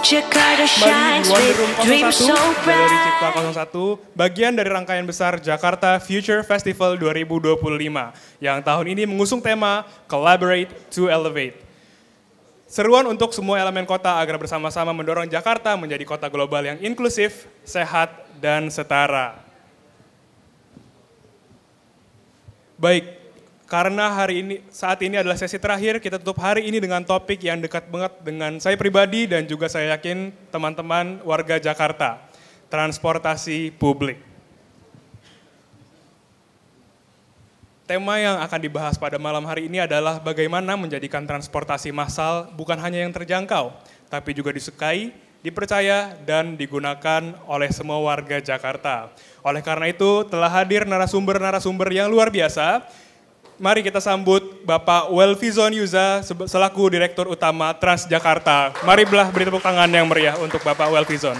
Kembali di Wonder Room 01 dari Cipta 01, bagian dari rangkaian besar Jakarta Future Festival 2025 yang tahun ini mengusung tema Collaborate to Elevate. Seruan untuk semua elemen kota agar bersama-sama mendorong Jakarta menjadi kota global yang inklusif, sehat, dan setara. Baik. Karena saat ini adalah sesi terakhir, kita tutup hari ini dengan topik yang dekat banget dengan saya pribadi dan juga saya yakin teman-teman warga Jakarta, transportasi publik. Tema yang akan dibahas pada malam hari ini adalah bagaimana menjadikan transportasi massal bukan hanya yang terjangkau, tapi juga disukai, dipercaya, dan digunakan oleh semua warga Jakarta. Oleh karena itu telah hadir narasumber-narasumber yang luar biasa. Mari kita sambut Bapak Welfizon Yuza selaku Direktur Utama Transjakarta. Mari beri tepuk tangan yang meriah untuk Bapak Welfizon.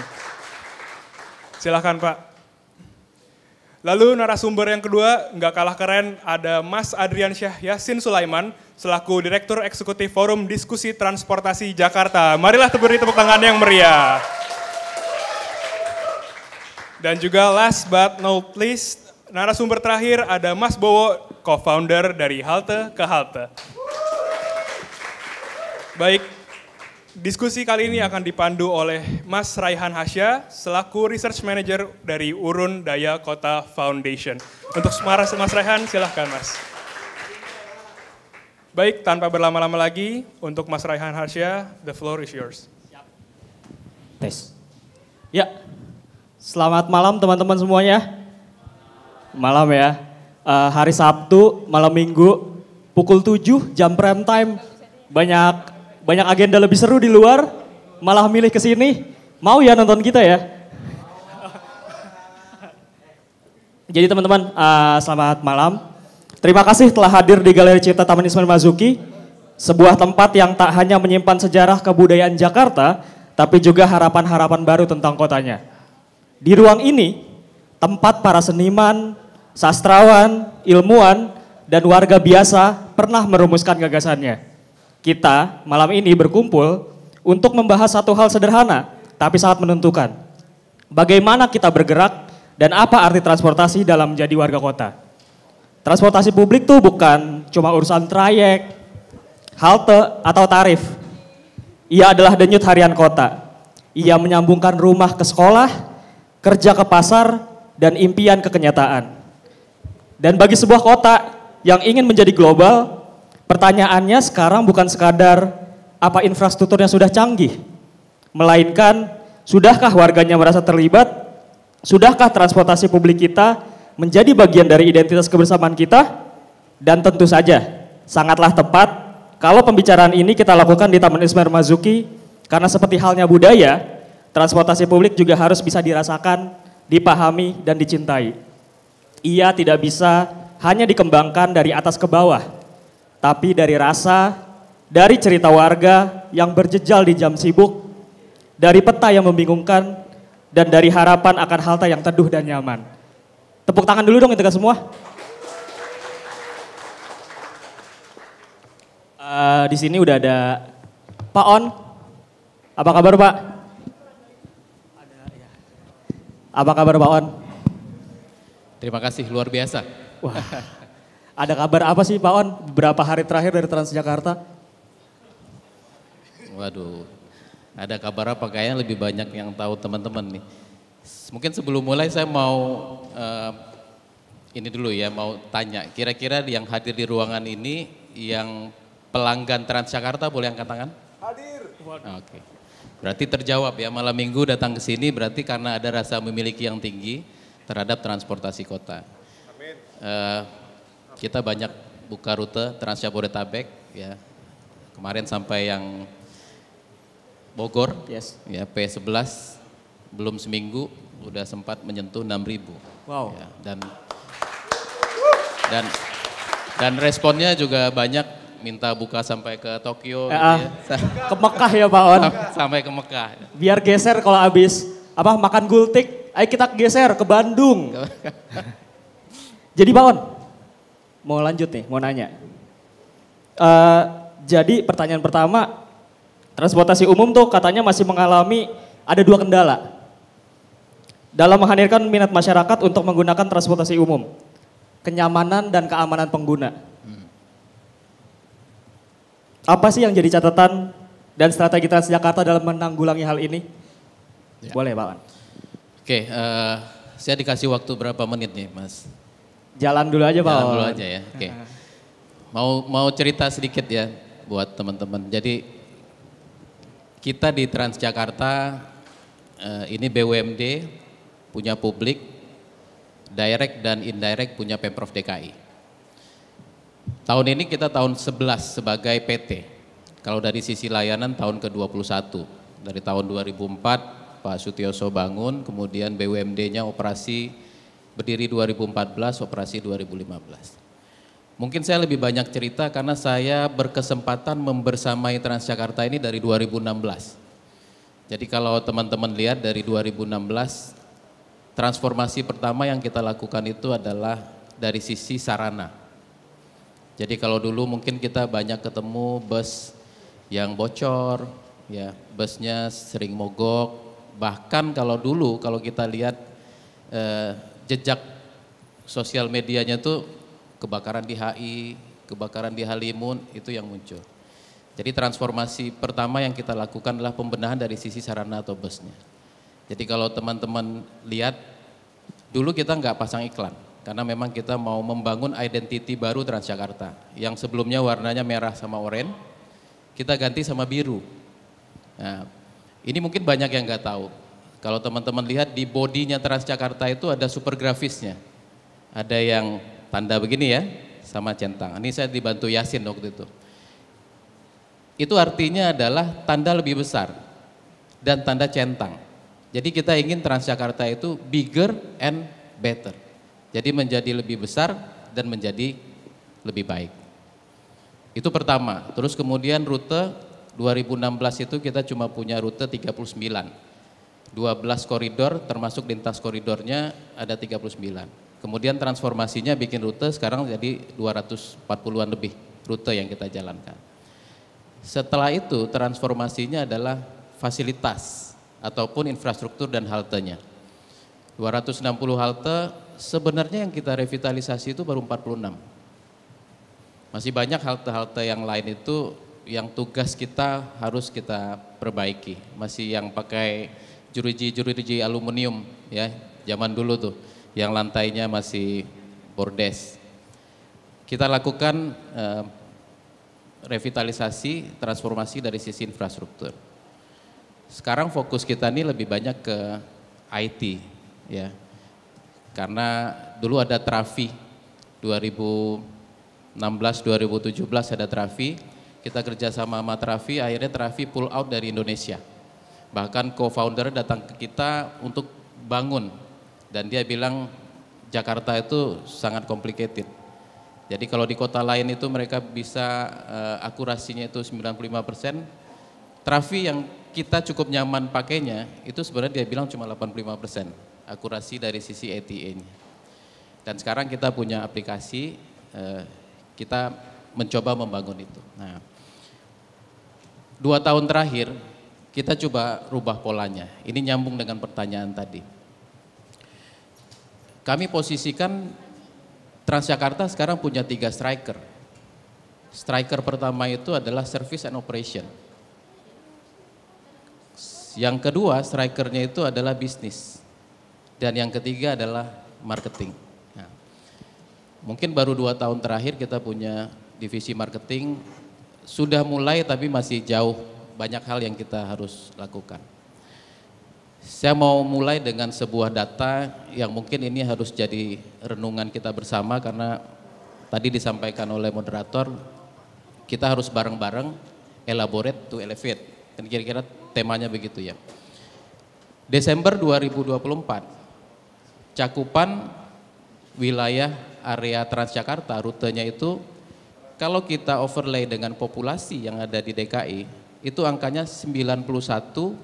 Silakan Pak. Lalu narasumber yang kedua, nggak kalah keren, ada Mas Adrian Syah Yasin Sulaiman selaku Direktur Eksekutif Forum Diskusi Transportasi Jakarta. Marilah beri tepuk tangan yang meriah. Dan juga last but not least, narasumber terakhir ada Mas Bowo, co-founder dari Halte ke Halte. Baik, diskusi kali ini akan dipandu oleh Mas Raihan Hasya selaku Research Manager dari Urun Daya Kota Foundation. Untuk Mas Raihan, silahkan Mas. Baik, tanpa berlama-lama lagi, untuk Mas Raihan Hasya, the floor is yours. Tes. Ya, selamat malam teman-teman semuanya. Malam ya. Hari Sabtu, malam Minggu, pukul 7 jam prime time. Banyak agenda lebih seru di luar, malah milih ke sini. Mau ya nonton kita ya? Jadi teman-teman, selamat malam. Terima kasih telah hadir di Galeri Cipta Taman Ismail Marzuki. Sebuah tempat yang tak hanya menyimpan sejarah kebudayaan Jakarta, tapi juga harapan-harapan baru tentang kotanya. Di ruang ini, tempat para seniman, sastrawan, ilmuwan, dan warga biasa pernah merumuskan gagasannya. Kita malam ini berkumpul untuk membahas satu hal sederhana, tapi sangat menentukan. Bagaimana kita bergerak dan apa arti transportasi dalam menjadi warga kota. Transportasi publik tuh bukan cuma urusan trayek, halte, atau tarif. Ia adalah denyut harian kota. Ia menyambungkan rumah ke sekolah, kerja ke pasar, dan impian ke kenyataan. Dan bagi sebuah kota yang ingin menjadi global, pertanyaannya sekarang bukan sekadar apa infrastrukturnya sudah canggih, melainkan sudahkah warganya merasa terlibat, sudahkah transportasi publik kita menjadi bagian dari identitas kebersamaan kita, dan tentu saja sangatlah tepat kalau pembicaraan ini kita lakukan di Taman Ismail Marzuki, karena seperti halnya budaya, transportasi publik juga harus bisa dirasakan, dipahami, dan dicintai. Ia tidak bisa hanya dikembangkan dari atas ke bawah, tapi dari rasa, dari cerita warga yang berjejal di jam sibuk, dari peta yang membingungkan, dan dari harapan akan halte yang teduh dan nyaman. Tepuk tangan dulu dong untuk kita semua. Di sini udah ada Pak On. Apa kabar Pak? Apa kabar Pak On? Terima kasih, luar biasa. Wah, ada kabar apa sih Pak On beberapa hari terakhir dari Transjakarta? Waduh, ada kabar apa? Kayaknya lebih banyak yang tahu teman-teman nih. Mungkin sebelum mulai saya mau ini dulu ya, mau tanya. Kira-kira yang hadir di ruangan ini yang pelanggan Transjakarta boleh angkat tangan? Hadir. Oke. Berarti terjawab ya, malam minggu datang ke sini berarti karena ada rasa memiliki yang tinggi terhadap transportasi kota. Amin. Kita banyak buka rute Trans Jabodetabek ya. Kemarin sampai yang Bogor, yes. Ya P11 belum seminggu udah sempat menyentuh 6.000. Wow. Ya, dan responnya juga banyak, minta buka sampai ke Tokyo gitu ya. Ke Mekah ya Pak On. Sampai ke Mekah. Biar geser kalau habis makan gultik. Ayo kita geser ke Bandung. Jadi Pak On, mau lanjut nih, mau nanya. Jadi pertanyaan pertama, transportasi umum tuh katanya masih mengalami ada 2 kendala dalam menghadirkan minat masyarakat untuk menggunakan transportasi umum. Kenyamanan dan keamanan pengguna. Apa sih yang jadi catatan dan strategi Transjakarta dalam menanggulangi hal ini? Ya. Boleh Pak Wan. Oke, saya dikasih waktu berapa menit nih Mas? Jalan dulu aja Pak. Jalan dulu aja ya, oke. Mau cerita sedikit ya buat teman-teman. Jadi kita di Transjakarta ini BUMD punya publik, direct dan indirect punya Pemprov DKI. Tahun ini kita tahun 11 sebagai PT. Kalau dari sisi layanan tahun ke-21. Dari tahun 2004 Pak Sutioso bangun, kemudian BUMD-nya operasi berdiri 2014, operasi 2015. Mungkin saya lebih banyak cerita karena saya berkesempatan membersamai Transjakarta ini dari 2016. Jadi kalau teman-teman lihat dari 2016, transformasi pertama yang kita lakukan itu adalah dari sisi sarana. Jadi kalau dulu mungkin kita banyak ketemu bus yang bocor, ya busnya sering mogok. Bahkan kalau dulu kalau kita lihat jejak sosial medianya tuh kebakaran di HI, kebakaran di Halimun itu yang muncul. Jadi transformasi pertama yang kita lakukan adalah pembenahan dari sisi sarana atau busnya. Jadi kalau teman-teman lihat, dulu kita nggak pasang iklan, karena memang kita mau membangun identity baru Transjakarta. Yang sebelumnya warnanya merah sama oranye, kita ganti sama biru. Nah, ini mungkin banyak yang nggak tahu. Kalau teman-teman lihat di bodinya Transjakarta itu ada super grafisnya. Ada yang tanda begini ya, sama centang. Ini saya dibantu Yasin waktu itu. Itu artinya adalah tanda lebih besar dan tanda centang. Jadi kita ingin Transjakarta itu bigger and better. Jadi menjadi lebih besar dan menjadi lebih baik. Itu pertama. Terus kemudian rute 2016 itu kita cuma punya rute 39. 12 koridor termasuk lintas koridornya ada 39. Kemudian transformasinya bikin rute sekarang jadi 240-an lebih rute yang kita jalankan. Setelah itu transformasinya adalah fasilitas ataupun infrastruktur dan haltenya. 260 halte sebenarnya yang kita revitalisasi itu baru 46. Masih banyak halte-halte yang lain itu yang tugas kita harus kita perbaiki. Masih yang pakai jeruji aluminium ya, zaman dulu tuh, yang lantainya masih bordes. Kita lakukan revitalisasi, transformasi dari sisi infrastruktur. Sekarang fokus kita ini lebih banyak ke IT ya. Karena dulu ada Trafi 2016-2017 ada Trafi, kita kerjasama sama Trafi, akhirnya Trafi pull out dari Indonesia. Bahkan co-founder datang ke kita untuk bangun dan dia bilang Jakarta itu sangat complicated. Jadi kalau di kota lain itu mereka bisa akurasinya itu 95%, Trafi yang kita cukup nyaman pakainya itu sebenarnya dia bilang cuma 85% akurasi dari sisi ETA-nya. Dan sekarang kita punya aplikasi, kita mencoba membangun itu. Nah, 2 tahun terakhir kita coba rubah polanya. Ini nyambung dengan pertanyaan tadi. Kami posisikan Transjakarta sekarang punya 3 striker. Striker pertama itu adalah service and operation. Yang kedua strikernya itu adalah bisnis. Dan yang ketiga adalah marketing. Nah, mungkin baru 2 tahun terakhir kita punya divisi marketing. Sudah mulai tapi masih jauh, banyak hal yang kita harus lakukan. Saya mau mulai dengan sebuah data yang mungkin ini harus jadi renungan kita bersama karena tadi disampaikan oleh moderator, kita harus bareng-bareng elaborate to elevate. Dan kira-kira temanya begitu ya. Desember 2024, cakupan wilayah area Transjakarta, rutenya itu kalau kita overlay dengan populasi yang ada di DKI, itu angkanya 91,7%.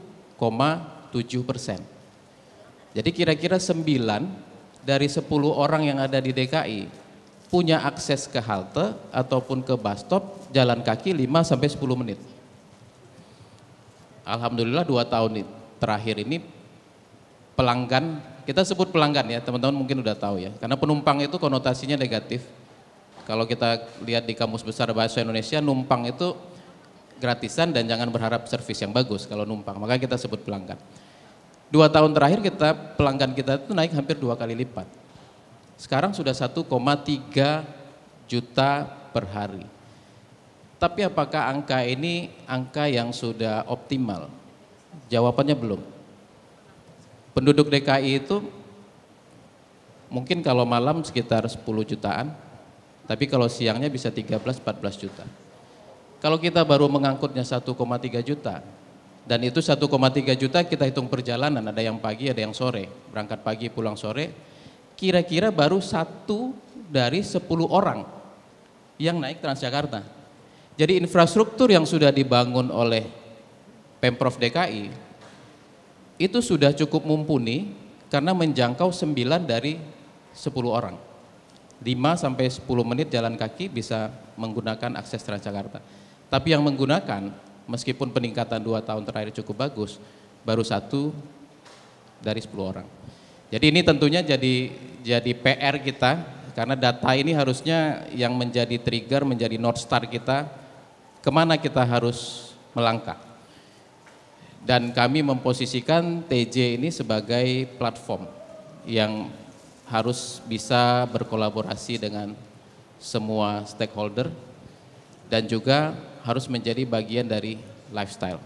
Jadi kira-kira 9 dari 10 orang yang ada di DKI punya akses ke halte ataupun ke bus stop jalan kaki 5 sampai 10 menit. Alhamdulillah 2 tahun terakhir ini pelanggan, kita sebut pelanggan ya, teman-teman mungkin udah tahu ya, karena penumpang itu konotasinya negatif. Kalau kita lihat di Kamus Besar Bahasa Indonesia, numpang itu gratisan dan jangan berharap servis yang bagus kalau numpang, maka kita sebut pelanggan. 2 tahun terakhir pelanggan kita itu naik hampir 2 kali lipat. Sekarang sudah 1,3 juta per hari. Tapi apakah angka ini angka yang sudah optimal? Jawabannya belum. Penduduk DKI itu mungkin kalau malam sekitar 10 jutaan, tapi kalau siangnya bisa 13-14 juta. Kalau kita baru mengangkutnya 1,3 juta, dan itu 1,3 juta kita hitung perjalanan, ada yang pagi, ada yang sore, berangkat pagi pulang sore, kira-kira baru 1 dari 10 orang yang naik Transjakarta. Jadi infrastruktur yang sudah dibangun oleh Pemprov DKI itu sudah cukup mumpuni karena menjangkau 9 dari 10 orang. 5 sampai 10 menit jalan kaki bisa menggunakan akses Transjakarta. Tapi yang menggunakan, meskipun peningkatan 2 tahun terakhir cukup bagus, baru 1 dari 10 orang. Jadi ini tentunya jadi PR kita, karena data ini harusnya yang menjadi trigger, menjadi North Star kita, kemana kita harus melangkah. Dan kami memposisikan TJ ini sebagai platform yang harus bisa berkolaborasi dengan semua stakeholder dan juga harus menjadi bagian dari lifestyle.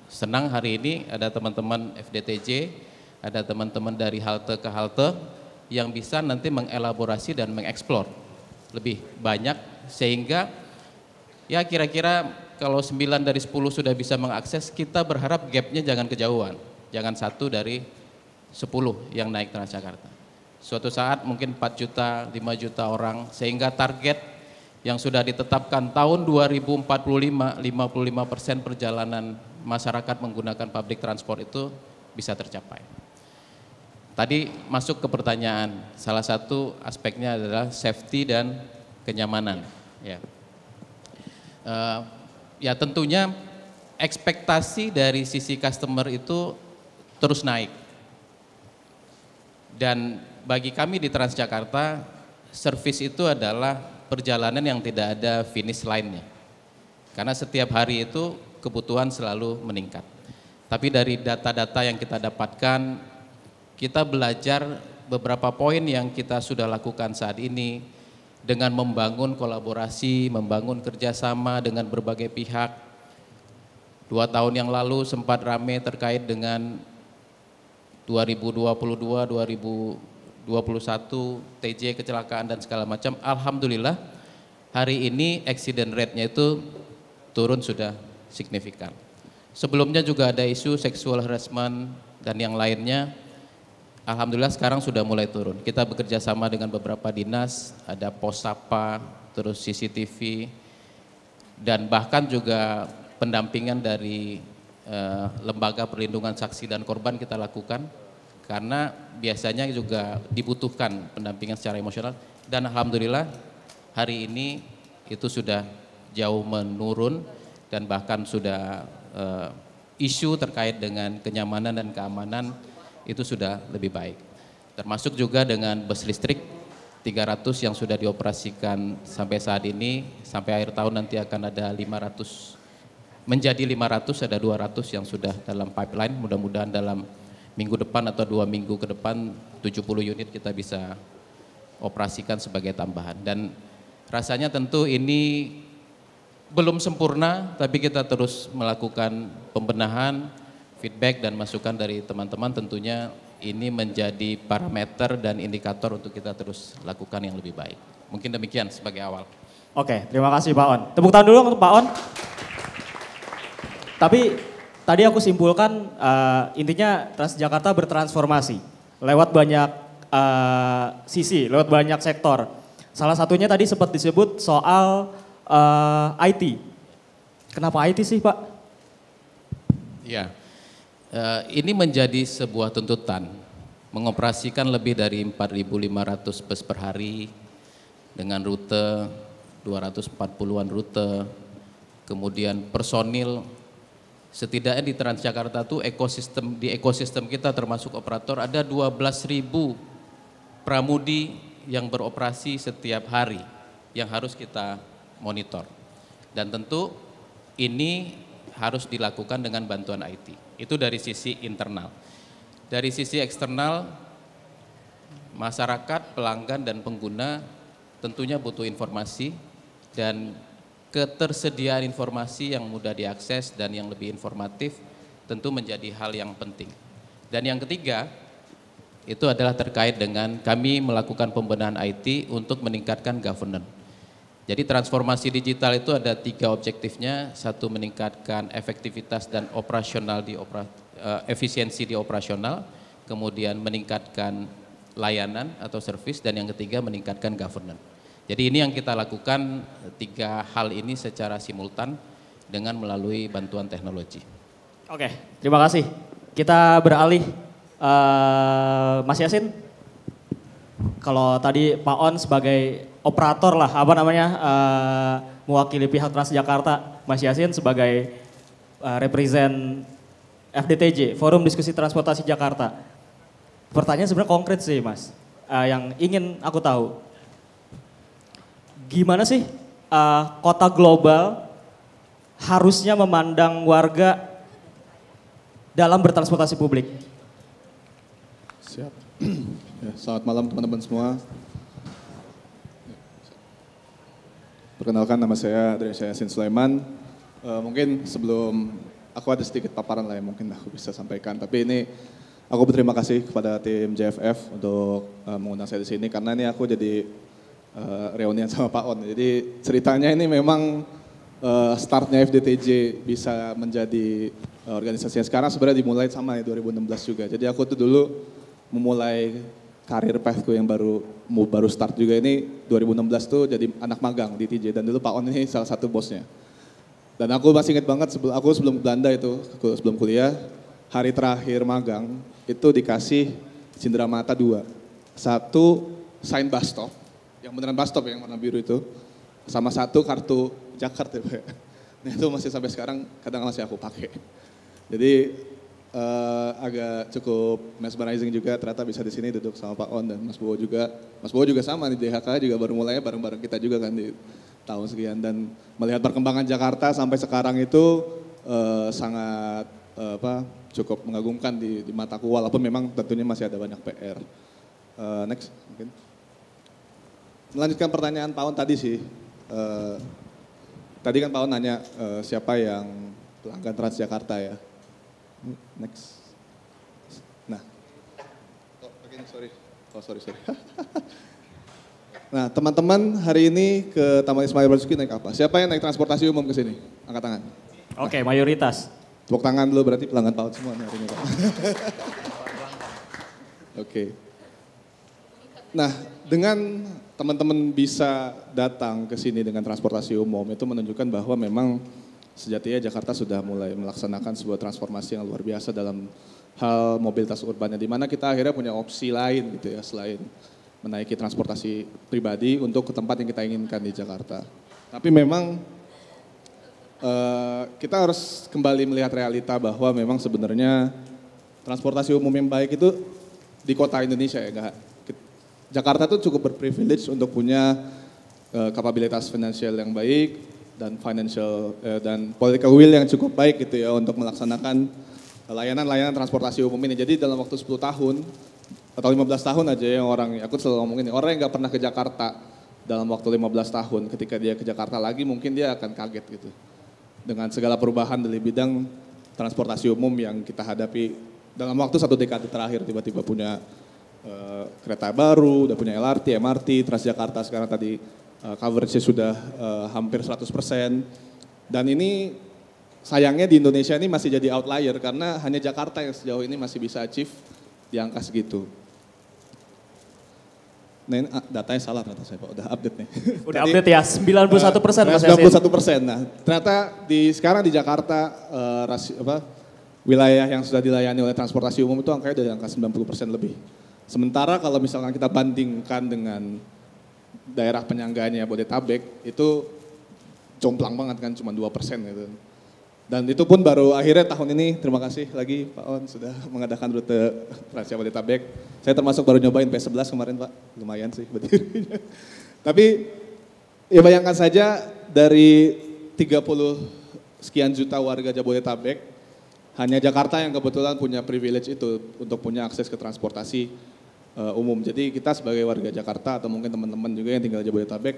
Senang hari ini ada teman-teman FDTJ, ada teman-teman dari halte ke halte yang bisa nanti mengelaborasi dan mengeksplor lebih banyak, sehingga ya kira-kira kalau 9 dari 10 sudah bisa mengakses, kita berharap gapnya jangan kejauhan, jangan 1 dari 10 yang naik Transjakarta. Suatu saat mungkin 4 juta, 5 juta orang, sehingga target yang sudah ditetapkan tahun 2045, 55% perjalanan masyarakat menggunakan public transport itu bisa tercapai. Tadi masuk ke pertanyaan, salah satu aspeknya adalah safety dan kenyamanan. Ya tentunya ekspektasi dari sisi customer itu terus naik. Dan bagi kami di Transjakarta, service itu adalah perjalanan yang tidak ada finish line-nya. Karena setiap hari itu kebutuhan selalu meningkat. Tapi dari data-data yang kita dapatkan, kita belajar beberapa poin yang kita sudah lakukan saat ini dengan membangun kolaborasi, membangun kerjasama dengan berbagai pihak. 2 tahun yang lalu sempat ramai terkait dengan 2022, 2021, TJ kecelakaan dan segala macam. Alhamdulillah hari ini accident rate-nya itu turun sudah signifikan. Sebelumnya juga ada isu sexual harassment dan yang lainnya. Alhamdulillah sekarang sudah mulai turun. Kita bekerja sama dengan beberapa dinas, ada pos sapa, terus CCTV, dan bahkan juga pendampingan dari lembaga perlindungan saksi dan korban kita lakukan. Karena biasanya juga dibutuhkan pendampingan secara emosional, dan alhamdulillah hari ini itu sudah jauh menurun dan bahkan sudah isu terkait dengan kenyamanan dan keamanan itu sudah lebih baik. Termasuk juga dengan bus listrik 300 yang sudah dioperasikan sampai saat ini, sampai akhir tahun nanti akan ada 500, menjadi 500, ada 200 yang sudah dalam pipeline, mudah-mudahan dalam minggu depan atau 2 minggu ke depan 70 unit kita bisa operasikan sebagai tambahan. Dan rasanya tentu ini belum sempurna, tapi kita terus melakukan pembenahan, feedback dan masukan dari teman-teman. Tentunya ini menjadi parameter dan indikator untuk kita terus lakukan yang lebih baik. Mungkin demikian sebagai awal. Oke, terima kasih Pak On. Tepuk tangan dulu untuk Pak On. Tapi tadi aku simpulkan intinya Transjakarta bertransformasi lewat banyak sisi, lewat banyak sektor. Salah satunya tadi sempat disebut soal IT. Kenapa IT sih Pak? Ya, ini menjadi sebuah tuntutan. Mengoperasikan lebih dari 4.500 bus per hari dengan rute 240-an rute, kemudian personil Setidaknya di Transjakarta tuh ekosistem kita termasuk operator ada 12.000 pramudi yang beroperasi setiap hari yang harus kita monitor. Dan tentu ini harus dilakukan dengan bantuan IT. Itu dari sisi internal. Dari sisi eksternal, masyarakat, pelanggan dan pengguna tentunya butuh informasi dan ketersediaan informasi yang mudah diakses dan yang lebih informatif tentu menjadi hal yang penting. Dan yang ketiga, itu adalah terkait dengan kami melakukan pembenahan IT untuk meningkatkan governance. Jadi transformasi digital itu ada 3 objektifnya, satu meningkatkan efektivitas dan efisiensi di operasional, kemudian meningkatkan layanan atau servis, dan yang ketiga meningkatkan governance. Jadi ini yang kita lakukan 3 hal ini secara simultan dengan melalui bantuan teknologi. Oke, terima kasih. Kita beralih, Mas Yasin. Kalau tadi Pak On sebagai operator lah, mewakili pihak Transjakarta, Mas Yasin sebagai represent FDTJ, Forum Diskusi Transportasi Jakarta. Pertanyaan sebenarnya konkret sih Mas, yang ingin aku tahu. Gimana sih kota global harusnya memandang warga dalam bertransportasi publik? Siap. Ya, selamat malam teman-teman semua. Perkenalkan, nama saya Yasin Sulaiman. Mungkin sebelum aku ada sedikit paparan lah yang mungkin aku bisa sampaikan. Tapi ini aku berterima kasih kepada tim JFF untuk mengundang saya di sini karena ini aku jadi reunian sama Pak On. Jadi ceritanya ini memang startnya FDTJ bisa menjadi organisasi yang sekarang sebenarnya dimulai sama ya 2016 juga. Jadi aku tuh dulu memulai karir pathku yang baru start juga ini 2016 tuh jadi anak magang di TJ dan dulu Pak On ini salah satu bosnya. Dan aku masih ingat banget sebelum Belanda itu, sebelum kuliah, hari terakhir magang itu dikasih cenderamata 2. Satu sign bus stop, yang beneran bus stop yang warna biru itu, sama satu kartu Jakarta. Nah itu masih sampai sekarang kadang masih aku pakai. Jadi agak cukup mesmerizing juga ternyata bisa di sini duduk sama Pak On dan Mas Bowo juga. Mas Bowo juga sama di DHK juga baru mulainya bareng-bareng kita juga kan di tahun sekian, dan melihat perkembangan Jakarta sampai sekarang itu sangat cukup mengagumkan di mataku, walaupun memang tentunya masih ada banyak PR. Next mungkin. Melanjutkan pertanyaan Pak On tadi sih, tadi kan Pak On nanya siapa yang pelanggan Transjakarta ya. Next. Nah, sorry. Nah teman-teman hari ini ke Taman Ismail Marzuki naik apa? Siapa yang naik transportasi umum ke sini? Angkat tangan. Oke, mayoritas. Tepuk tangan dulu, berarti pelanggan Pak On semua nih hari ini Pak. Oke. Nah, dengan teman-teman bisa datang ke sini dengan transportasi umum itu menunjukkan bahwa memang sejatinya Jakarta sudah mulai melaksanakan sebuah transformasi yang luar biasa dalam hal mobilitas urbannya, di mana kita akhirnya punya opsi lain gitu ya selain menaiki transportasi pribadi untuk ke tempat yang kita inginkan di Jakarta. Tapi memang kita harus kembali melihat realita bahwa memang sebenarnya transportasi umum yang baik itu di kota Indonesia ya, Jakarta tuh cukup berprivilege untuk punya kapabilitas finansial yang baik dan dan political will yang cukup baik gitu ya untuk melaksanakan layanan-layanan transportasi umum ini. Jadi dalam waktu 10 tahun atau 15 tahun aja yang aku selalu ngomongin, orang yang nggak pernah ke Jakarta dalam waktu 15 tahun, ketika dia ke Jakarta lagi mungkin dia akan kaget gitu. Dengan segala perubahan dari bidang transportasi umum yang kita hadapi dalam waktu 1 dekade terakhir, tiba-tiba punya kereta baru, udah punya LRT, MRT, Transjakarta sekarang tadi coverage-nya sudah hampir 100%. Dan ini sayangnya di Indonesia ini masih jadi outlier karena hanya Jakarta yang sejauh ini masih bisa achieve di angka segitu. Nah ini datanya salah ternyata saya Pak, udah update nih. Udah update ya, 91% Mas Yasin. 91%. Nah ternyata sekarang di Jakarta wilayah yang sudah dilayani oleh transportasi umum itu angkanya dari angka 90% lebih. Sementara kalau misalkan kita bandingkan dengan daerah penyangganya Bodetabek itu jomplang banget kan, cuma 2% gitu. Dan itu pun baru akhirnya tahun ini, terima kasih lagi Pak On sudah mengadakan rute Trans Jabodetabek. Saya termasuk baru nyobain P11 kemarin Pak, lumayan sih berdirinya. Tapi ya bayangkan saja dari 30 sekian juta warga Jabodetabek, hanya Jakarta yang kebetulan punya privilege itu untuk punya akses ke transportasi umum. Jadi kita sebagai warga Jakarta atau mungkin teman-teman juga yang tinggal di Jabodetabek,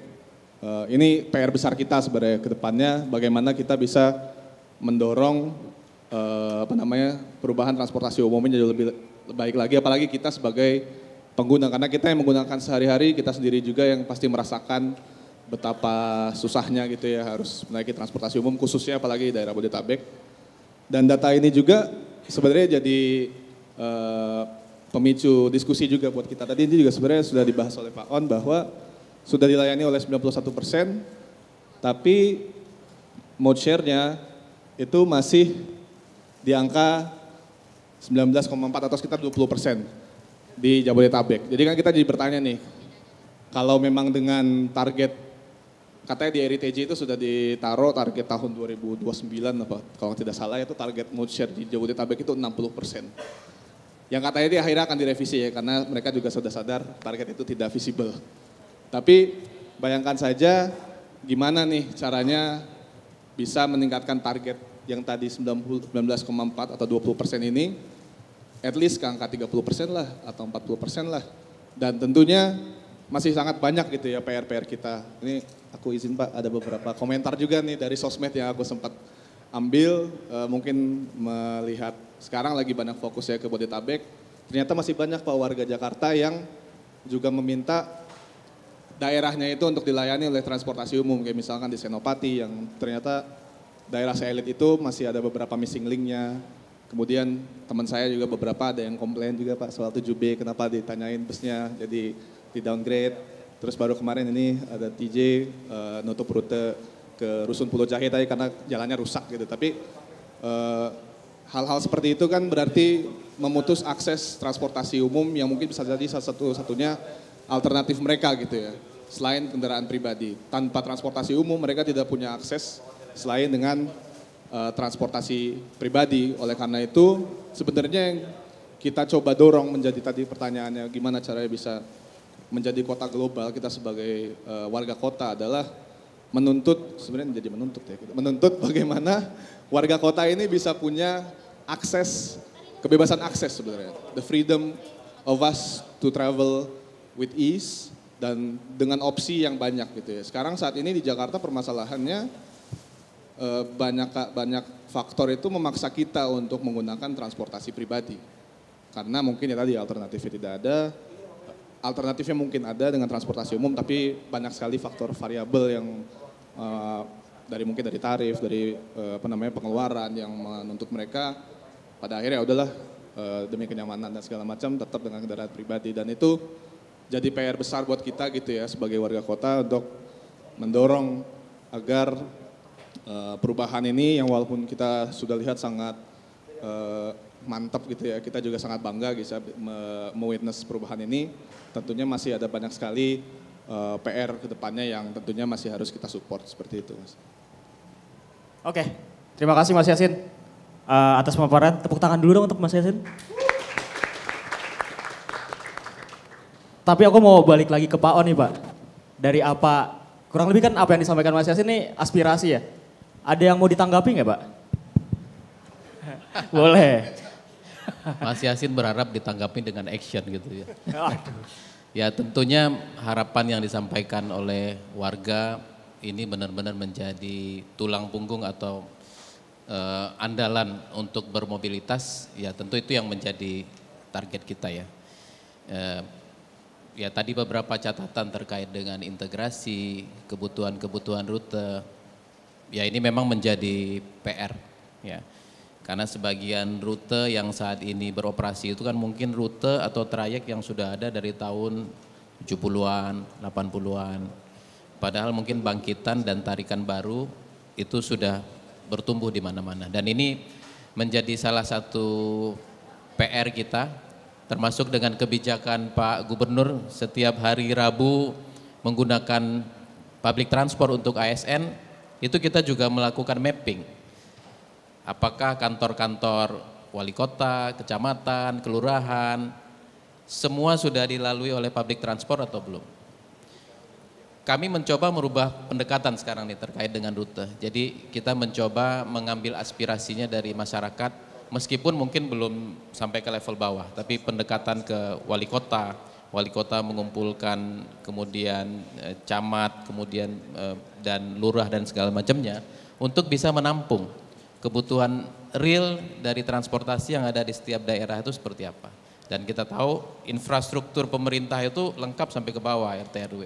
ini PR besar kita sebenarnya ke depannya, bagaimana kita bisa mendorong perubahan transportasi umumnya jadi lebih baik lagi, apalagi kita sebagai pengguna, karena kita yang menggunakan sehari-hari, kita sendiri juga yang pasti merasakan betapa susahnya gitu ya harus menaiki transportasi umum, khususnya apalagi di daerah Bodetabek. Dan data ini juga sebenarnya jadi pemicu diskusi juga buat kita. Tadi ini juga sebenarnya sudah dibahas oleh Pak On bahwa sudah dilayani oleh 91%, tapi mode share-nya itu masih di angka 19,4 atau sekitar 20% di Jabodetabek. Jadi kan kita jadi bertanya nih, kalau memang dengan target, katanya di RITJ itu sudah ditaruh target tahun 2029 apa, kalau tidak salah itu target mode share di Jabodetabek itu 60%. Yang katanya di akhirnya akan direvisi ya, karena mereka juga sudah sadar target itu tidak visible. Tapi bayangkan saja gimana nih caranya bisa meningkatkan target yang tadi 19,4 atau 20% ini, at least ke angka 30% lah atau 40% lah. Dan tentunya masih sangat banyak gitu ya PR-PR kita. Ini aku izin Pak, ada beberapa komentar juga nih dari sosmed yang aku sempat ambil, mungkin melihat sekarang lagi banyak fokus ya ke Bodetabek. Ternyata masih banyak Pak warga Jakarta yang juga meminta daerahnya itu untuk dilayani oleh transportasi umum, kayak misalkan di Senopati yang ternyata daerah seelit itu masih ada beberapa missing link-nya. Kemudian teman saya juga beberapa ada yang komplain juga Pak soal 7B, kenapa ditanyain busnya jadi di downgrade. Terus baru kemarin ini ada TJ nutup rute ke Rusun Pulau Jahe tadi karena jalannya rusak gitu. Tapi hal-hal seperti itu kan berarti memutus akses transportasi umum yang mungkin bisa jadi salah satu-satunya alternatif mereka gitu ya. Selain kendaraan pribadi, tanpa transportasi umum mereka tidak punya akses selain dengan transportasi pribadi. Oleh karena itu sebenarnya yang kita coba dorong menjadi tadi pertanyaannya gimana caranya bisa menjadi kota global, kita sebagai warga kota adalah menuntut, sebenarnya menjadi menuntut ya, menuntut bagaimana warga kota ini bisa punya akses, kebebasan akses sebenarnya. The freedom of us to travel with ease dan dengan opsi yang banyak gitu ya. Sekarang saat ini di Jakarta permasalahannya banyak faktor itu memaksa kita untuk menggunakan transportasi pribadi. Karena mungkin ya tadi alternatifnya tidak ada, alternatifnya mungkin ada dengan transportasi umum tapi banyak sekali faktor variabel yang mungkin dari tarif, dari pengeluaran yang menuntut mereka pada akhirnya udahlah demi kenyamanan dan segala macam tetap dengan kendaraan pribadi, dan itu jadi PR besar buat kita gitu ya sebagai warga kota untuk mendorong agar perubahan ini yang walaupun kita sudah lihat sangat mantap gitu ya, kita juga sangat bangga bisa mewitness perubahan ini, tentunya masih ada banyak sekali PR ke depannya yang tentunya masih harus kita support seperti itu Mas. Oke, terima kasih Mas Yasin atas pemaparan. Tepuk tangan dulu dong untuk Mas Yasin. Tapi aku mau balik lagi ke Pak On nih Pak. Dari apa, kurang lebih kan apa yang disampaikan Mas Yasin ini aspirasi ya. Ada yang mau ditanggapi nggak Pak? Boleh. Mas Yasin berharap ditanggapi dengan action gitu ya. Ya tentunya harapan yang disampaikan oleh warga ini benar-benar menjadi tulang punggung atau andalan untuk bermobilitas, ya tentu itu yang menjadi target kita ya. Ya tadi beberapa catatan terkait dengan integrasi, kebutuhan rute, ya ini memang menjadi PR ya. Karena sebagian rute yang saat ini beroperasi itu kan mungkin rute atau trayek yang sudah ada dari tahun 70-an, 80-an. Padahal mungkin bangkitan dan tarikan baru itu sudah bertumbuh di mana-mana. Dan ini menjadi salah satu PR kita, termasuk dengan kebijakan Pak Gubernur setiap hari Rabu menggunakan public transport untuk ASN, itu kita juga melakukan mapping. Apakah kantor-kantor wali kota, kecamatan, kelurahan, semua sudah dilalui oleh public transport atau belum? Kami mencoba merubah pendekatan sekarang nih terkait dengan rute. Jadi kita mencoba mengambil aspirasinya dari masyarakat, meskipun mungkin belum sampai ke level bawah, tapi pendekatan ke wali kota mengumpulkan kemudian camat, kemudian dan lurah dan segala macamnya untuk bisa menampung kebutuhan real dari transportasi yang ada di setiap daerah itu seperti apa. Dan kita tahu infrastruktur pemerintah itu lengkap sampai ke bawah RT RW.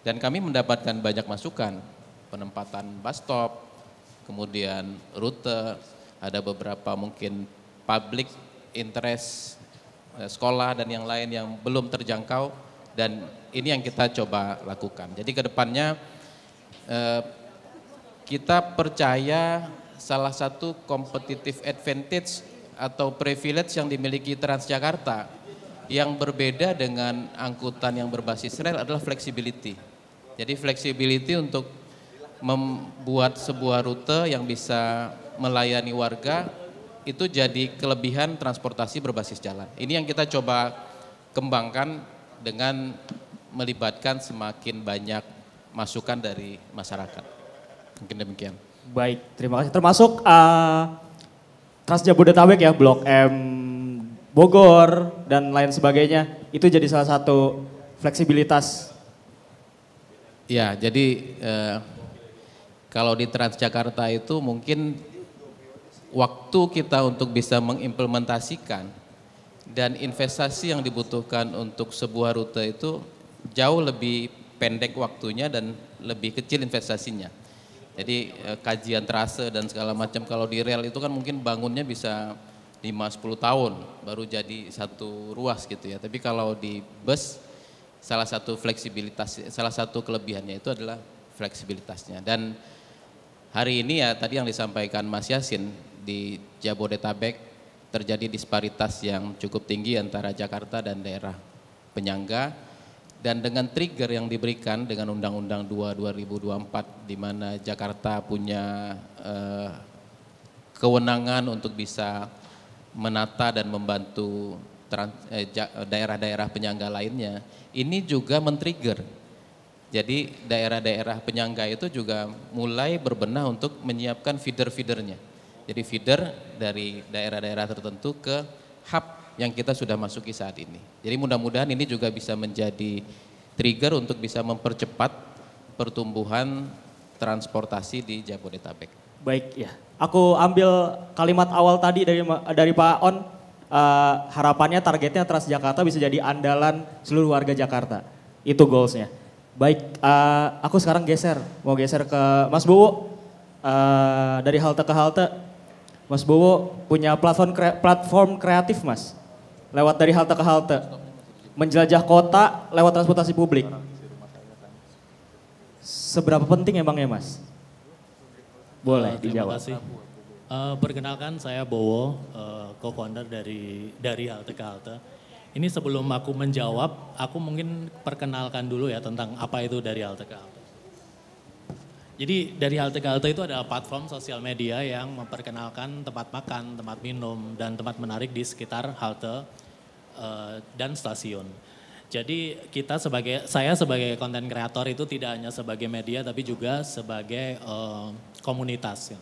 Dan kami mendapatkan banyak masukan, penempatan bus stop, kemudian rute, ada beberapa mungkin public interest, sekolah dan yang lain yang belum terjangkau, dan ini yang kita coba lakukan. Jadi ke depannya kita percaya salah satu competitive advantage atau privilege yang dimiliki Transjakarta yang berbeda dengan angkutan yang berbasis rel adalah flexibility. Jadi flexibility untuk membuat sebuah rute yang bisa melayani warga itu jadi kelebihan transportasi berbasis jalan. Ini yang kita coba kembangkan dengan melibatkan semakin banyak masukan dari masyarakat. Mungkin demikian. Baik, terima kasih. Termasuk Trans Jabodetabek ya, Blok M Bogor dan lain sebagainya, itu jadi salah satu fleksibilitas. Ya, jadi kalau di Transjakarta itu mungkin waktu kita untuk bisa mengimplementasikan dan investasi yang dibutuhkan untuk sebuah rute itu jauh lebih pendek waktunya dan lebih kecil investasinya. Jadi kajian trase dan segala macam, kalau di rel itu kan mungkin bangunnya bisa 5-10 tahun baru jadi satu ruas gitu ya. Tapi kalau di bus salah satu fleksibilitas, salah satu kelebihannya itu adalah fleksibilitasnya. Dan hari ini ya tadi yang disampaikan Mas Yasin, di Jabodetabek terjadi disparitas yang cukup tinggi antara Jakarta dan daerah penyangga, dan dengan trigger yang diberikan dengan Undang-Undang 2/2024 di mana Jakarta punya kewenangan untuk bisa menata dan membantu daerah-daerah penyangga lainnya, ini juga men-trigger. Jadi daerah-daerah penyangga itu juga mulai berbenah untuk menyiapkan feeder-feedernya. Jadi feeder dari daerah-daerah tertentu ke hub yang kita sudah masuki saat ini. Jadi mudah-mudahan ini juga bisa menjadi trigger untuk bisa mempercepat pertumbuhan transportasi di Jabodetabek. Baik ya, aku ambil kalimat awal tadi dari Pak On, harapannya targetnya Transjakarta bisa jadi andalan seluruh warga Jakarta. Itu goalsnya. Baik, aku sekarang mau geser ke Mas Bowo. Dari halte ke halte, Mas Bowo punya platform kreatif Mas. Lewat dari halte ke halte, menjelajah kota lewat transportasi publik. Seberapa penting emangnya Mas? Boleh dijawab. Terima kasih. Perkenalkan saya Bowo, co-founder dari halte ke halte. Ini sebelum aku menjawab, aku mungkin perkenalkan dulu ya tentang apa itu dari halte ke halte. Jadi dari halte ke halte itu adalah platform sosial media yang memperkenalkan tempat makan, tempat minum, dan tempat menarik di sekitar halte dan stasiun. Jadi saya sebagai konten kreator itu tidak hanya sebagai media tapi juga sebagai komunitas.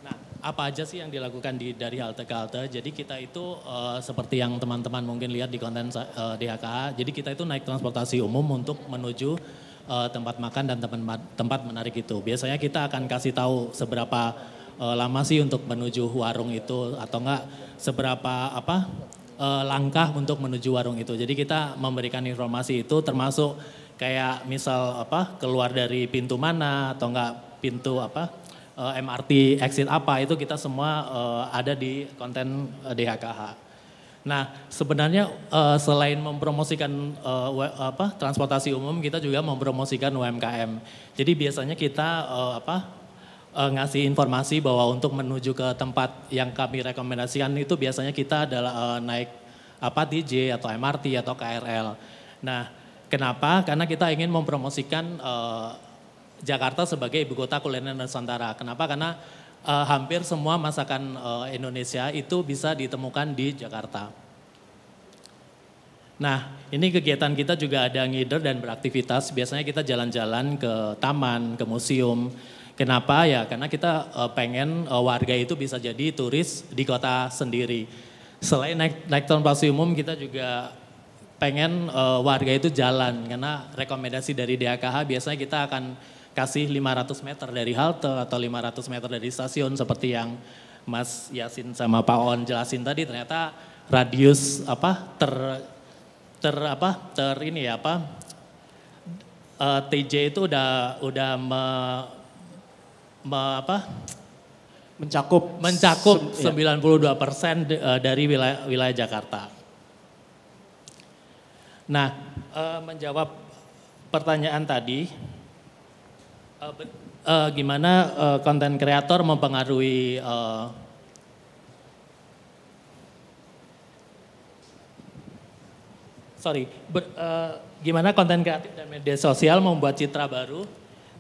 Nah, apa aja sih yang dilakukan dari halte ke halte? Jadi kita itu seperti yang teman-teman mungkin lihat di konten DHKA, jadi kita itu naik transportasi umum untuk menuju tempat makan dan tempat menarik itu. Biasanya kita akan kasih tahu seberapa lama sih untuk menuju warung itu atau enggak seberapa langkah untuk menuju warung itu. Jadi kita memberikan informasi itu termasuk kayak misal keluar dari pintu mana atau enggak pintu MRT exit apa, itu kita semua ada di konten DHKH. Nah, sebenarnya selain mempromosikan transportasi umum, kita juga mempromosikan UMKM. Jadi biasanya kita ngasih informasi bahwa untuk menuju ke tempat yang kami rekomendasikan itu biasanya kita adalah naik DJ atau MRT atau KRL. Nah, kenapa? Karena kita ingin mempromosikan Jakarta sebagai ibu kota kuliner Nusantara. Kenapa? Karena hampir semua masakan Indonesia itu bisa ditemukan di Jakarta. Nah, ini kegiatan kita juga ada ngider dan beraktivitas. Biasanya kita jalan-jalan ke taman, ke museum. Kenapa ya? Karena kita pengen warga itu bisa jadi turis di kota sendiri. Selain naik transportasi umum, kita juga pengen warga itu jalan. Karena rekomendasi dari DHKH biasanya kita akan kasih 500 meter dari halte atau 500 meter dari stasiun seperti yang Mas Yasin sama Pak On jelasin tadi. Ternyata radius TJ itu udah mencakup 92% dari wilayah Jakarta. Nah, menjawab pertanyaan tadi, gimana konten kreator mempengaruhi gimana konten kreatif dan media sosial membuat citra baru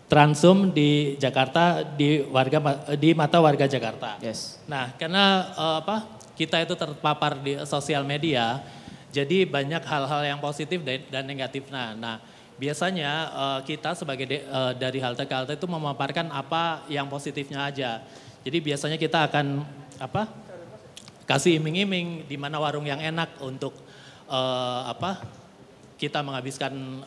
Transum di Jakarta di mata warga Jakarta. Yes. Nah, karena kita itu terpapar di sosial media, jadi banyak hal-hal yang positif dan negatif. Nah, biasanya kita sebagai dari halte ke halte itu memaparkan apa yang positifnya aja. Jadi biasanya kita akan kasih iming-iming di mana warung yang enak untuk kita menghabiskan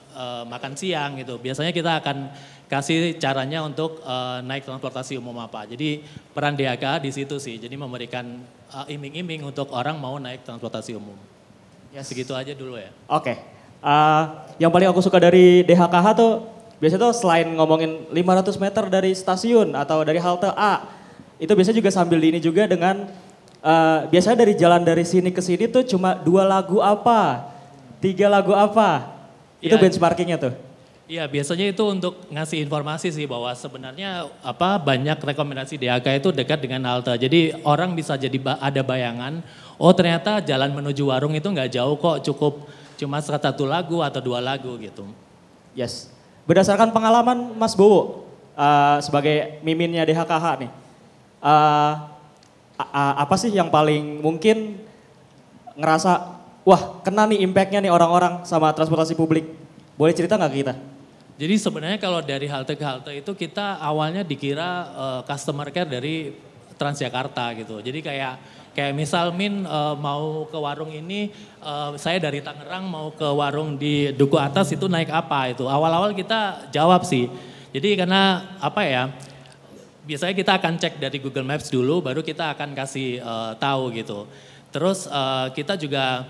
makan siang gitu. Biasanya kita akan kasih caranya untuk naik transportasi umum apa. Jadi peran DHK di situ sih. Jadi memberikan iming-iming untuk orang mau naik transportasi umum. Ya segitu aja dulu ya. Oke. Yang paling aku suka dari DHKH tuh biasanya tuh selain ngomongin 500 meter dari stasiun atau dari halte A, itu biasanya juga sambil ini juga dengan biasanya dari jalan dari sini ke sini tuh cuma 2 lagu apa, 3 lagu apa, itu ya, benchmarkingnya tuh. Iya biasanya itu untuk ngasih informasi sih bahwa sebenarnya banyak rekomendasi DHK itu dekat dengan halte. Jadi orang bisa jadi ada bayangan, oh ternyata jalan menuju warung itu nggak jauh kok, cukup cuma 1 lagu atau 2 lagu gitu. Yes. Berdasarkan pengalaman Mas Bowo sebagai miminnya DHKH nih, apa sih yang paling mungkin ngerasa, wah kena nih impactnya nih orang-orang sama transportasi publik? Boleh cerita nggak ke kita? Jadi sebenarnya kalau dari halte ke halte itu kita awalnya dikira customer care dari Transjakarta gitu. Jadi kayak misal mau ke warung ini, saya dari Tangerang mau ke warung di Duku Atas itu naik apa itu. Awal-awal kita jawab sih. Jadi karena biasanya kita akan cek dari Google Maps dulu, baru kita akan kasih tahu gitu. Terus kita juga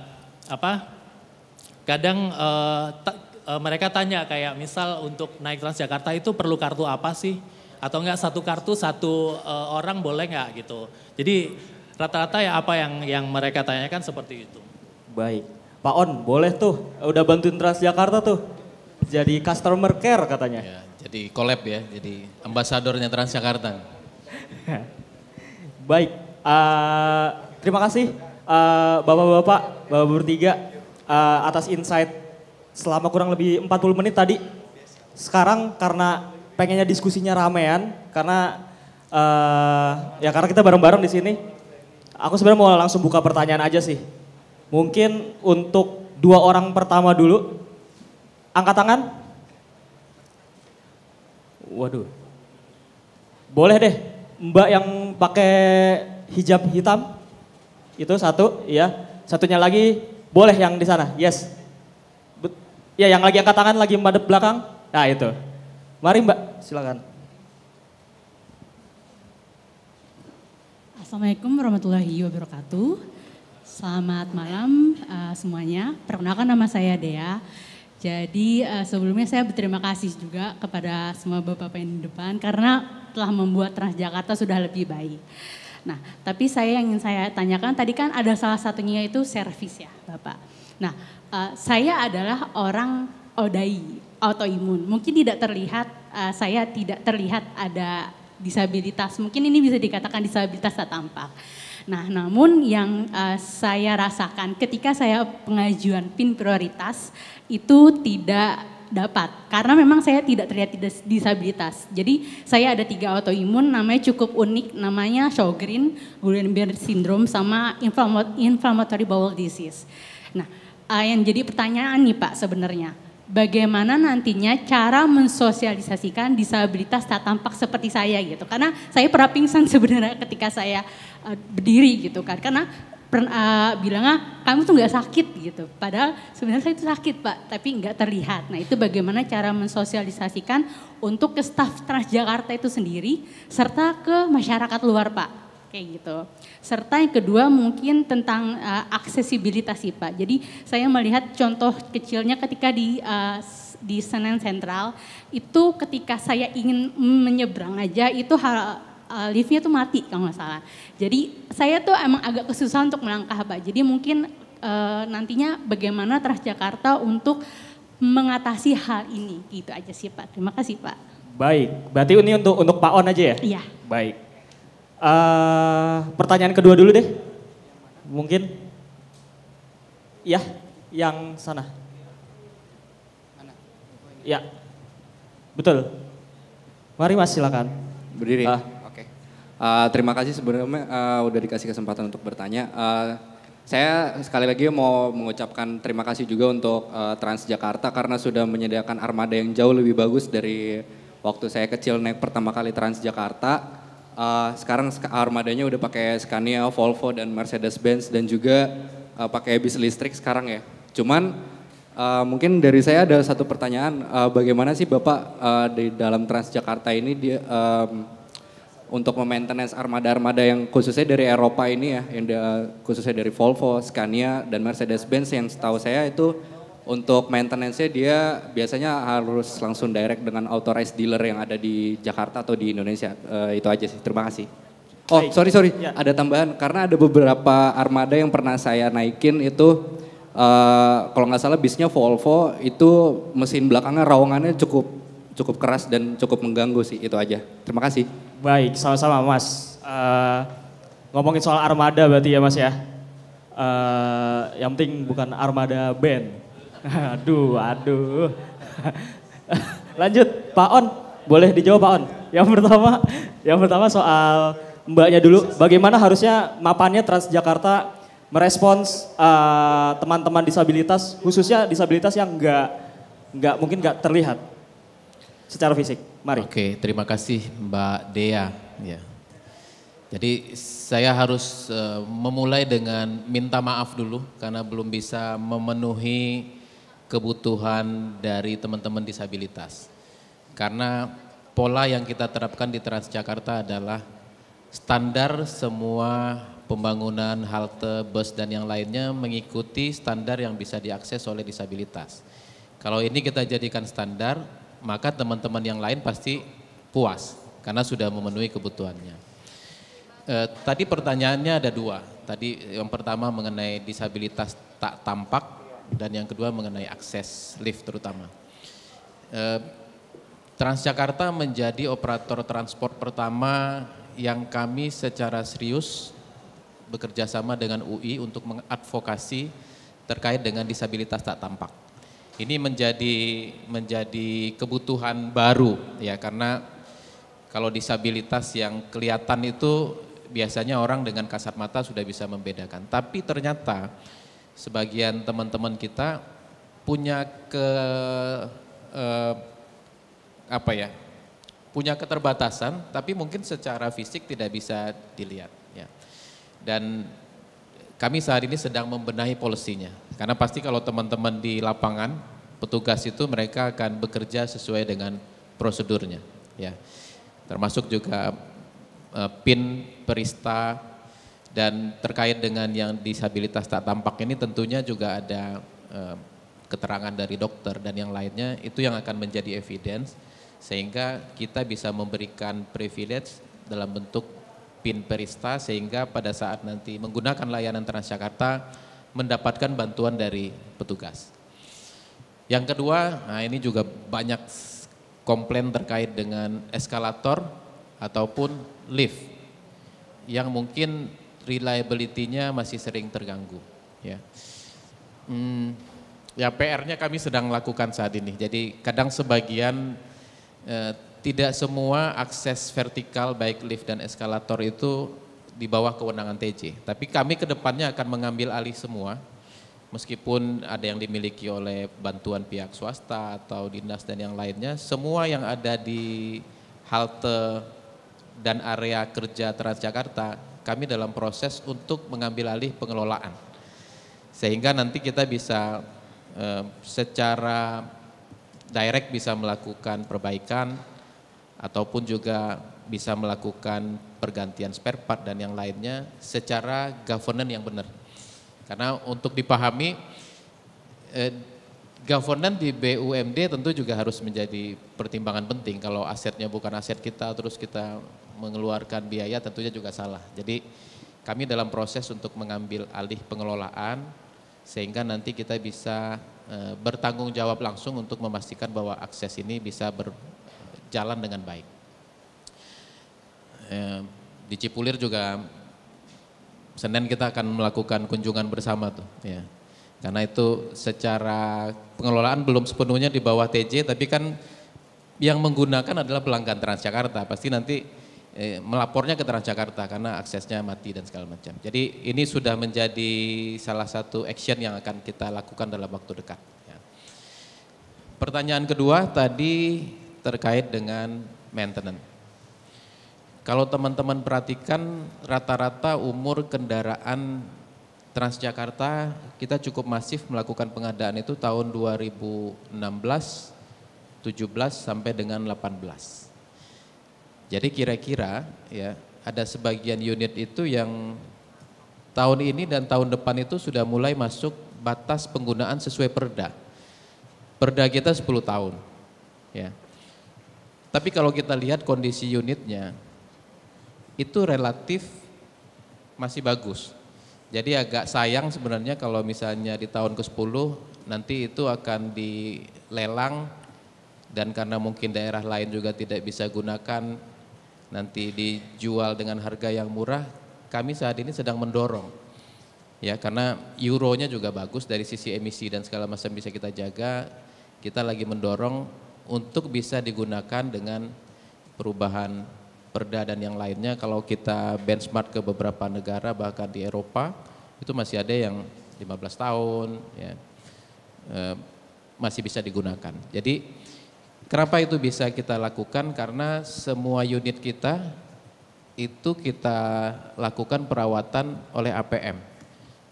kadang mereka tanya kayak misal untuk naik Transjakarta itu perlu kartu apa sih? Atau enggak 1 kartu 1 orang boleh enggak gitu. Jadi rata-rata ya apa yang mereka tanyakan seperti itu. Baik. Pak On boleh tuh udah bantuin Transjakarta tuh jadi customer care katanya. Ya, jadi collab ya, jadi ambasadornya Transjakarta. Baik, terima kasih bapak-bapak, bapak bertiga atas insight selama kurang lebih 40 menit tadi. Sekarang karena pengennya diskusinya ramean, karena karena kita bareng-bareng di sini. Aku sebenarnya mau langsung buka pertanyaan aja sih. Mungkin untuk 2 orang pertama dulu, angkat tangan. Waduh, boleh deh Mbak yang pakai hijab hitam, itu 1, ya. Satunya lagi boleh yang di sana, yes. Ya yang lagi angkat tangan, lagi madep belakang. Nah itu. Mari Mbak, silakan. Assalamualaikum warahmatullahi wabarakatuh. Selamat malam semuanya. Perkenalkan nama saya Dea. Jadi sebelumnya saya berterima kasih juga kepada semua bapak-bapak yang di depan karena telah membuat Transjakarta sudah lebih baik. Nah, tapi yang ingin saya tanyakan tadi kan ada salah satunya itu servis ya Bapak. Nah, saya adalah orang ODAI, autoimun. Mungkin tidak terlihat, saya tidak terlihat ada disabilitas. Mungkin ini bisa dikatakan disabilitas tak tampak. Nah, namun yang saya rasakan ketika saya pengajuan PIN prioritas itu tidak dapat karena memang saya tidak terlihat disabilitas. Jadi saya ada 3 autoimun, namanya cukup unik, namanya Sjogren, Guillain-Barré syndrome, sama inflammatory bowel disease. Nah, yang jadi pertanyaan nih Pak sebenarnya, bagaimana nantinya cara mensosialisasikan disabilitas tak tampak seperti saya gitu? Karena saya pernah pingsan sebenarnya ketika saya berdiri gitu kan, karena bilangnya kamu tuh nggak sakit gitu, padahal sebenarnya saya itu sakit Pak, tapi nggak terlihat. Nah itu bagaimana cara mensosialisasikan untuk ke staf Transjakarta itu sendiri, serta ke masyarakat luar Pak, kayak gitu. Serta yang kedua mungkin tentang aksesibilitas sih Pak. Jadi saya melihat contoh kecilnya ketika di Senen Sentral, itu ketika saya ingin menyeberang aja itu liftnya tuh mati kalau nggak salah. Jadi saya tuh emang agak kesusahan untuk melangkah Pak. Jadi mungkin nantinya bagaimana Transjakarta untuk mengatasi hal ini, gitu aja sih Pak. Terima kasih Pak. Baik, berarti ini untuk Pak On aja ya? Iya. Baik. Pertanyaan kedua dulu deh. Mungkin. Ya, yang sana. Mana? Ya, betul. Mari Mas silakan. Berdiri. Oke. Terima kasih sebelumnya udah dikasih kesempatan untuk bertanya. Saya sekali lagi mau mengucapkan terima kasih juga untuk Transjakarta karena sudah menyediakan armada yang jauh lebih bagus dari waktu saya kecil naik pertama kali Transjakarta. Sekarang armadanya udah pakai Scania, Volvo dan Mercedes-Benz dan juga pakai bis listrik sekarang ya. Cuman mungkin dari saya ada satu pertanyaan, bagaimana sih Bapak di dalam Transjakarta ini dia untuk memaintenance armada-armada yang khususnya dari Eropa ini ya, yang khususnya dari Volvo, Scania dan Mercedes-Benz yang setahu saya itu untuk maintenance-nya dia biasanya harus langsung direct dengan authorized dealer yang ada di Jakarta atau di Indonesia. Itu aja sih, terima kasih. Oh sorry, ya. Ada tambahan karena ada beberapa armada yang pernah saya naikin itu kalau nggak salah bisnya Volvo itu mesin belakangnya rawangannya cukup keras dan cukup mengganggu sih, itu aja. Terima kasih. Baik, sama-sama Mas. Ngomongin soal armada berarti ya Mas ya. Yang penting bukan armada band. Aduh. Lanjut, Pak On. Boleh dijawab Pak On. Yang pertama soal Mbaknya dulu. Bagaimana harusnya mapannya Transjakarta merespons teman-teman disabilitas, khususnya disabilitas yang mungkin nggak terlihat secara fisik. Mari. Oke, terima kasih Mbak Dea. Ya. Jadi saya harus memulai dengan minta maaf dulu karena belum bisa memenuhi kebutuhan dari teman-teman disabilitas. Karena pola yang kita terapkan di Transjakarta adalah standar semua pembangunan halte, bus dan yang lainnya mengikuti standar yang bisa diakses oleh disabilitas. Kalau ini kita jadikan standar, maka teman-teman yang lain pasti puas karena sudah memenuhi kebutuhannya. Tadi pertanyaannya ada 2. Tadi yang pertama mengenai disabilitas tak tampak dan yang kedua mengenai akses lift terutama. Transjakarta menjadi operator transport pertama yang kami secara serius bekerja sama dengan UI untuk mengadvokasi terkait dengan disabilitas tak tampak. Ini menjadi kebutuhan baru ya, karena kalau disabilitas yang kelihatan itu biasanya orang dengan kasat mata sudah bisa membedakan. Tapi ternyata sebagian teman-teman kita punya punya keterbatasan, tapi mungkin secara fisik tidak bisa dilihat. Ya. Dan kami saat ini sedang membenahi polisinya, karena pasti kalau teman-teman di lapangan, petugas itu mereka akan bekerja sesuai dengan prosedurnya. Ya. Termasuk juga PIN, Perista, dan terkait dengan yang disabilitas tak tampak ini tentunya juga ada keterangan dari dokter dan yang lainnya, itu yang akan menjadi evidence sehingga kita bisa memberikan privilege dalam bentuk PIN Perista sehingga pada saat nanti menggunakan layanan Transjakarta mendapatkan bantuan dari petugas. Yang kedua, nah ini juga banyak komplain terkait dengan eskalator ataupun lift yang mungkin reliability-nya masih sering terganggu. Ya. Ya PR-nya kami sedang lakukan saat ini. Jadi kadang sebagian tidak semua akses vertikal baik lift dan eskalator itu di bawah kewenangan TJ. Tapi kami ke depannya akan mengambil alih semua. Meskipun ada yang dimiliki oleh bantuan pihak swasta atau dinas dan yang lainnya, semua yang ada di halte dan area kerja Transjakarta, kami dalam proses untuk mengambil alih pengelolaan. Sehingga nanti kita bisa secara direct bisa melakukan perbaikan ataupun juga bisa melakukan pergantian spare part dan yang lainnya secara governance yang benar. Karena untuk dipahami governance di BUMD tentu juga harus menjadi pertimbangan penting. Kalau asetnya bukan aset kita terus kita mengeluarkan biaya tentunya juga salah. Jadi kami dalam proses untuk mengambil alih pengelolaan sehingga nanti kita bisa bertanggung jawab langsung untuk memastikan bahwa akses ini bisa berjalan dengan baik. Di Cipulir juga Senin kita akan melakukan kunjungan bersama tuh, ya. Karena itu secara pengelolaan belum sepenuhnya di bawah TJ, tapi kan yang menggunakan adalah pelanggan Transjakarta. Pasti nanti melapornya ke Transjakarta karena aksesnya mati dan segala macam. Jadi ini sudah menjadi salah satu action yang akan kita lakukan dalam waktu dekat. Ya. Pertanyaan kedua tadi terkait dengan maintenance. Kalau teman-teman perhatikan rata-rata umur kendaraan Transjakarta kita cukup masif melakukan pengadaan itu tahun 2016, 17 sampai dengan 18. Jadi kira-kira ya ada sebagian unit itu yang tahun ini dan tahun depan itu sudah mulai masuk batas penggunaan sesuai perda. Perda kita 10 tahun. Ya. Tapi kalau kita lihat kondisi unitnya itu relatif masih bagus. Jadi agak sayang sebenarnya kalau misalnya di tahun ke-10 nanti itu akan dilelang dan karena mungkin daerah lain juga tidak bisa gunakan nanti dijual dengan harga yang murah, kami saat ini sedang mendorong. Ya, karena euronya juga bagus dari sisi emisi dan segala macam bisa kita jaga. Kita lagi mendorong untuk bisa digunakan dengan perubahan perda dan yang lainnya. Kalau kita benchmark ke beberapa negara bahkan di Eropa itu masih ada yang 15 tahun ya, masih bisa digunakan. Jadi kenapa itu bisa kita lakukan? Karena semua unit kita itu kita lakukan perawatan oleh APM.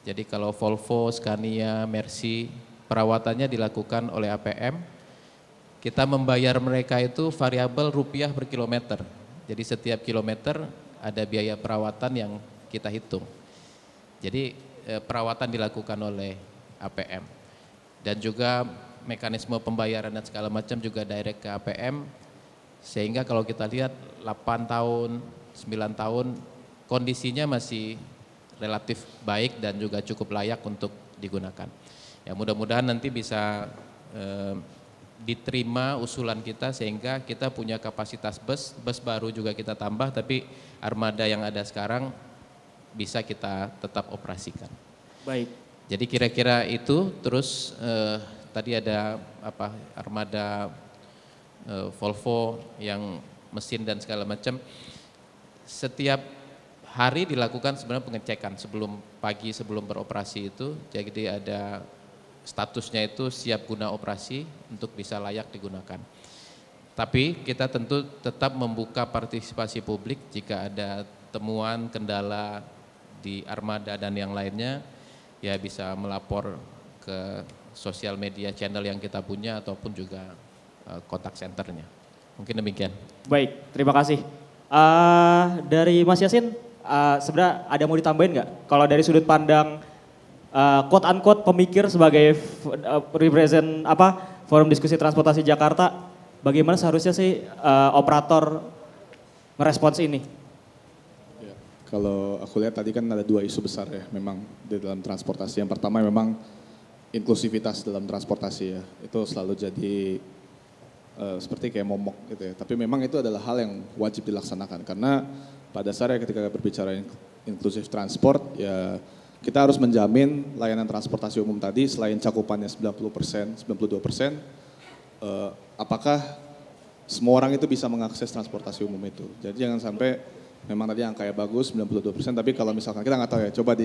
Jadi kalau Volvo, Scania, Mercy perawatannya dilakukan oleh APM. Kita membayar mereka itu variabel rupiah per kilometer. Jadi setiap kilometer ada biaya perawatan yang kita hitung. Jadi perawatan dilakukan oleh APM. Dan juga mekanisme pembayaran dan segala macam juga direct ke APM. Sehingga kalau kita lihat 8 tahun, 9 tahun kondisinya masih relatif baik dan juga cukup layak untuk digunakan. Ya mudah-mudahan nanti bisa diterima usulan kita sehingga kita punya kapasitas bus baru juga kita tambah, tapi armada yang ada sekarang bisa kita tetap operasikan. Baik. Jadi kira-kira itu, terus tadi ada armada Volvo yang mesin dan segala macam. Setiap hari dilakukan sebenarnya pengecekan sebelum pagi sebelum beroperasi itu, jadi ada statusnya itu siap guna operasi untuk bisa layak digunakan. Tapi kita tentu tetap membuka partisipasi publik jika ada temuan, kendala di armada dan yang lainnya, ya bisa melapor ke sosial media channel yang kita punya ataupun juga kontak centernya. Mungkin demikian. Baik, terima kasih. Dari Mas Yasin, sebenarnya ada mau ditambahin nggak? Kalau dari sudut pandang quote unquote pemikir sebagai represent Forum Diskusi Transportasi Jakarta, bagaimana seharusnya sih operator merespons ini? Ya, kalau aku lihat tadi kan ada dua isu besar ya memang di dalam transportasi. Yang pertama memang inklusivitas dalam transportasi ya, itu selalu jadi seperti kayak momok gitu ya. Tapi memang itu adalah hal yang wajib dilaksanakan karena pada dasarnya ketika berbicara inklusif transport ya kita harus menjamin layanan transportasi umum tadi selain cakupannya 90%, 92%, apakah semua orang itu bisa mengakses transportasi umum itu. Jadi jangan sampai memang tadi angkanya bagus 92%, tapi kalau misalkan kita nggak tahu ya, coba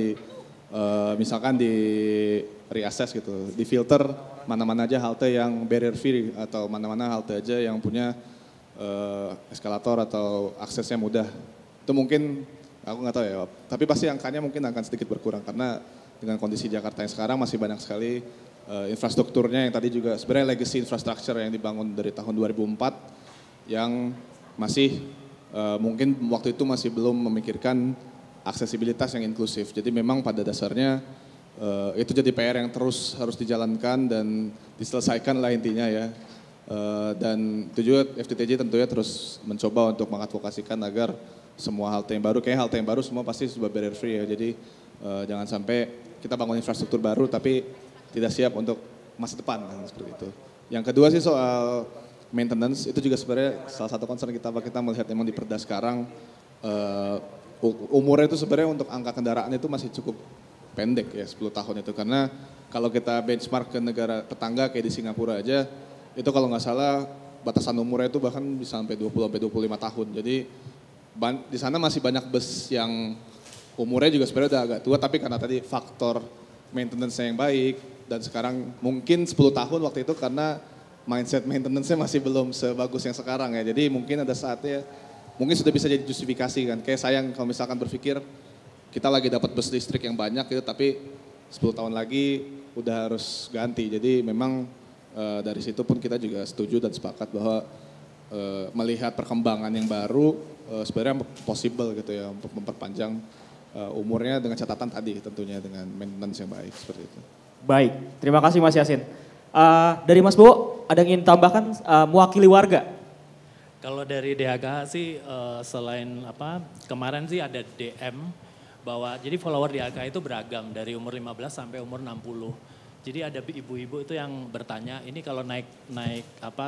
misalkan di reassess gitu, di filter mana-mana aja halte yang barrier free atau mana-mana halte aja yang punya eskalator atau aksesnya mudah. Itu mungkin aku nggak tahu ya, tapi pasti angkanya mungkin akan sedikit berkurang karena dengan kondisi Jakarta yang sekarang masih banyak sekali infrastrukturnya yang tadi juga sebenarnya legacy infrastructure yang dibangun dari tahun 2004 yang masih mungkin waktu itu masih belum memikirkan aksesibilitas yang inklusif. Jadi memang pada dasarnya itu jadi PR yang terus harus dijalankan dan diselesaikan lah intinya ya. Dan itu juga FTTJ tentunya terus mencoba untuk mengadvokasikan agar semua halte yang baru, kayak halte yang baru semua pasti sudah barrier free ya. Jadi jangan sampai kita bangun infrastruktur baru tapi tidak siap untuk masa depan kan, seperti itu. Yang kedua sih soal maintenance, itu juga sebenarnya salah satu concern kita melihat emang di Perda sekarang umurnya itu sebenarnya untuk angka kendaraan itu masih cukup pendek ya 10 tahun itu. Karena kalau kita benchmark ke negara tetangga kayak di Singapura aja, itu kalau nggak salah batasan umurnya itu bahkan bisa sampai 20-25 tahun. Jadi di sana masih banyak bus yang umurnya juga sebenarnya udah agak tua, tapi karena tadi faktor maintenance-nya yang baik, dan sekarang mungkin 10 tahun waktu itu karena mindset maintenance-nya masih belum sebagus yang sekarang ya. Jadi mungkin ada saatnya, mungkin sudah bisa jadi justifikasi kan. Kayak sayang kalau misalkan berpikir kita lagi dapat bus listrik yang banyak gitu, tapi 10 tahun lagi udah harus ganti. Jadi memang dari situ pun kita juga setuju dan sepakat bahwa melihat perkembangan yang baru sebenarnya possible gitu ya untuk memperpanjang umurnya dengan catatan tadi tentunya dengan maintenance yang baik seperti itu. Baik, terima kasih Mas Yasin. Dari Mas Bowo, ada yang ingin tambahkan mewakili warga? Kalau dari DHK sih selain kemarin sih ada DM bahwa jadi follower DHK itu beragam dari umur 15 sampai umur 60. Jadi ada ibu-ibu itu yang bertanya, ini kalau naik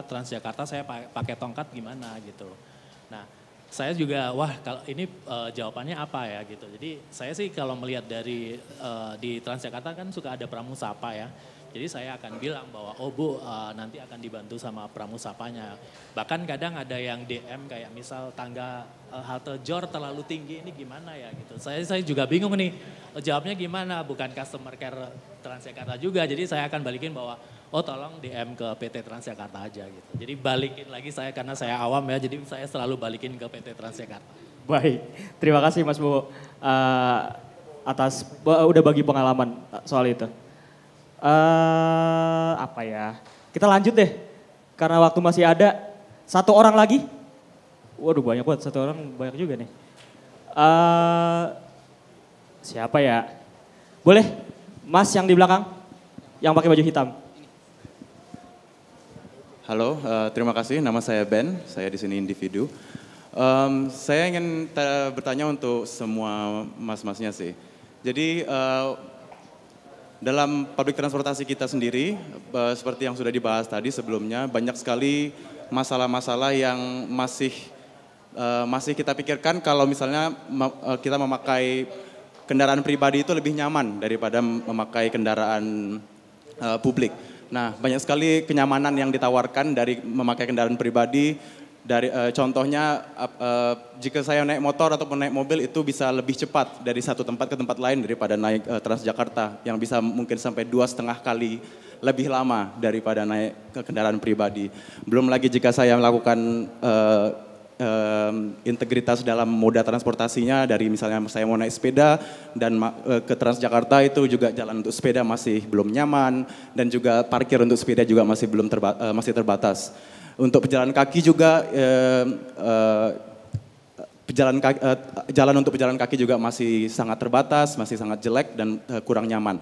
Transjakarta saya pakai tongkat gimana gitu. Nah, saya juga kalau ini jawabannya apa ya gitu. Jadi saya sih kalau melihat dari di Transjakarta kan suka ada pramusapa ya. Jadi saya akan bilang bahwa Bu nanti akan dibantu sama pramusapanya. Bahkan kadang ada yang DM kayak misal tangga halte Jor terlalu tinggi ini gimana ya gitu. Saya juga bingung nih jawabnya gimana, bukan customer care Transjakarta juga. Jadi saya akan balikin bahwa tolong DM ke PT Transjakarta aja gitu. Jadi balikin lagi saya karena saya awam ya, jadi saya selalu balikin ke PT Transjakarta. Baik, terima kasih Mas Bowo atas udah bagi pengalaman soal itu. Kita lanjut deh, karena waktu masih ada. Satu orang lagi, waduh banyak banget, satu orang banyak juga nih. Siapa ya? Boleh, Mas yang di belakang, yang pakai baju hitam. Halo, terima kasih. Nama saya Ben, saya di sini individu. Saya ingin bertanya untuk semua mas-masnya sih. Jadi dalam public transportasi kita sendiri, seperti yang sudah dibahas tadi sebelumnya, banyak sekali masalah-masalah yang masih kita pikirkan kalau misalnya kita memakai kendaraan pribadi itu lebih nyaman daripada memakai kendaraan publik. Nah, banyak sekali kenyamanan yang ditawarkan dari memakai kendaraan pribadi. Contohnya jika saya naik motor ataupun naik mobil itu bisa lebih cepat dari satu tempat ke tempat lain daripada naik Transjakarta yang bisa mungkin sampai 2,5 kali lebih lama daripada naik ke kendaraan pribadi. Belum lagi jika saya melakukan integritas dalam moda transportasinya, dari misalnya saya mau naik sepeda dan ke Transjakarta itu juga jalan untuk sepeda masih belum nyaman dan juga parkir untuk sepeda juga masih terbatas. Untuk pejalan kaki juga jalan untuk pejalan kaki juga masih sangat terbatas, masih sangat jelek dan kurang nyaman.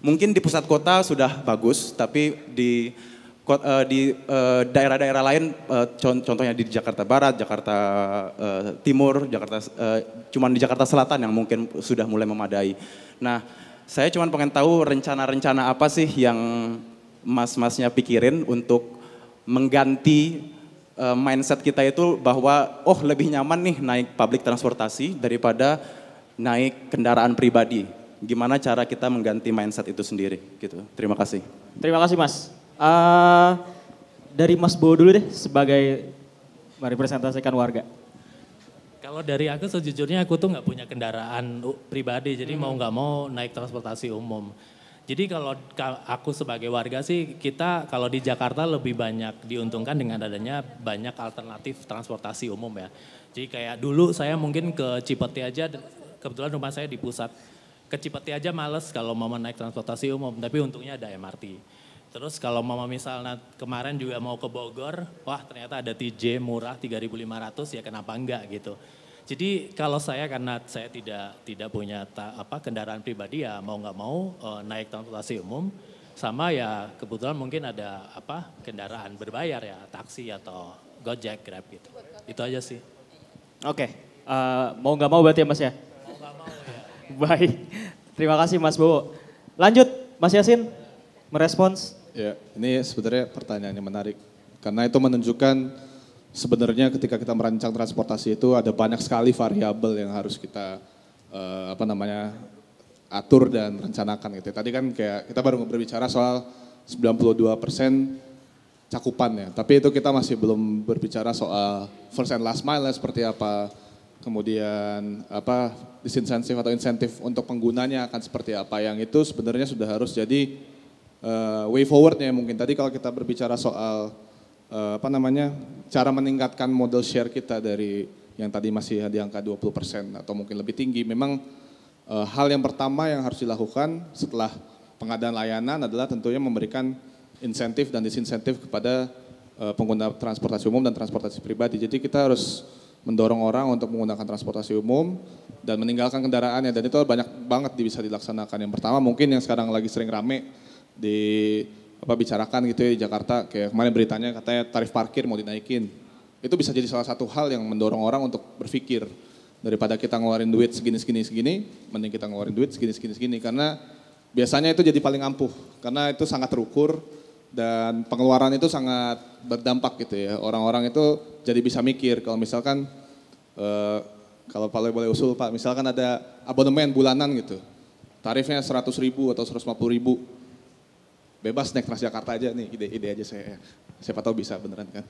Mungkin di pusat kota sudah bagus, tapi di daerah-daerah lain, contohnya di Jakarta Barat, Jakarta Timur, cuman di Jakarta Selatan yang mungkin sudah mulai memadai. Nah, saya cuma pengen tahu rencana-rencana apa sih yang mas-masnya pikirin untuk mengganti mindset kita itu bahwa lebih nyaman nih naik public transportasi daripada naik kendaraan pribadi. gimana cara kita mengganti mindset itu sendiri gitu. Terima kasih. Terima kasih Mas. Dari Mas Bowo dulu deh sebagai merepresentasikan warga. Kalau dari aku sejujurnya aku tuh nggak punya kendaraan pribadi, jadi mau nggak mau naik transportasi umum. Jadi kalau aku sebagai warga sih, kita kalau di Jakarta lebih banyak diuntungkan dengan adanya banyak alternatif transportasi umum ya. Jadi kayak dulu saya mungkin ke Cipete aja, kebetulan rumah saya di pusat. Ke Cipete aja males kalau mau naik transportasi umum, tapi untungnya ada MRT. Terus kalau mama misalnya kemarin juga mau ke Bogor, wah ternyata ada TJ murah 3.500 ya kenapa enggak gitu. Jadi kalau saya karena saya tidak punya kendaraan pribadi ya mau nggak mau naik transportasi umum sama ya kebetulan mungkin ada kendaraan berbayar ya taksi atau Gojek, Grab gitu. Itu aja sih. Oke, mau nggak mau berarti ya Mas ya? Mau nggak mau ya. Baik, terima kasih Mas Bowo. Lanjut Mas Yasin merespons. Ya, ini sebenarnya pertanyaan yang menarik karena itu menunjukkan sebenarnya ketika kita merancang transportasi itu ada banyak sekali variabel yang harus kita atur dan rencanakan gitu. Tadi kan kayak kita baru berbicara soal 92% cakupan ya, tapi itu kita masih belum berbicara soal first and last mile seperti apa, kemudian disinsentif atau insentif untuk penggunanya akan seperti apa, yang itu sebenarnya sudah harus jadi way forwardnya mungkin. Tadi kalau kita berbicara soal cara meningkatkan model share kita dari yang tadi masih di angka 20% atau mungkin lebih tinggi. Memang hal yang pertama yang harus dilakukan setelah pengadaan layanan adalah tentunya memberikan insentif dan disinsentif kepada pengguna transportasi umum dan transportasi pribadi. Jadi kita harus mendorong orang untuk menggunakan transportasi umum dan meninggalkan kendaraannya, dan itu banyak banget bisa dilaksanakan. Yang pertama mungkin yang sekarang lagi sering rame bicarakan gitu ya di Jakarta, kayak kemarin beritanya katanya tarif parkir mau dinaikin. Itu bisa jadi salah satu hal yang mendorong orang untuk berpikir, daripada kita ngeluarin duit segini, mending kita ngeluarin duit segini, karena biasanya itu jadi paling ampuh, karena itu sangat terukur dan pengeluaran itu sangat berdampak gitu ya. Orang-orang itu jadi bisa mikir, kalau misalkan, kalau Pak boleh usul Pak, misalkan ada abonemen bulanan gitu, tarifnya 100.000 atau 150.000, bebas naik Transjakarta aja nih, ide aja saya. Siapa tahu bisa beneran kan.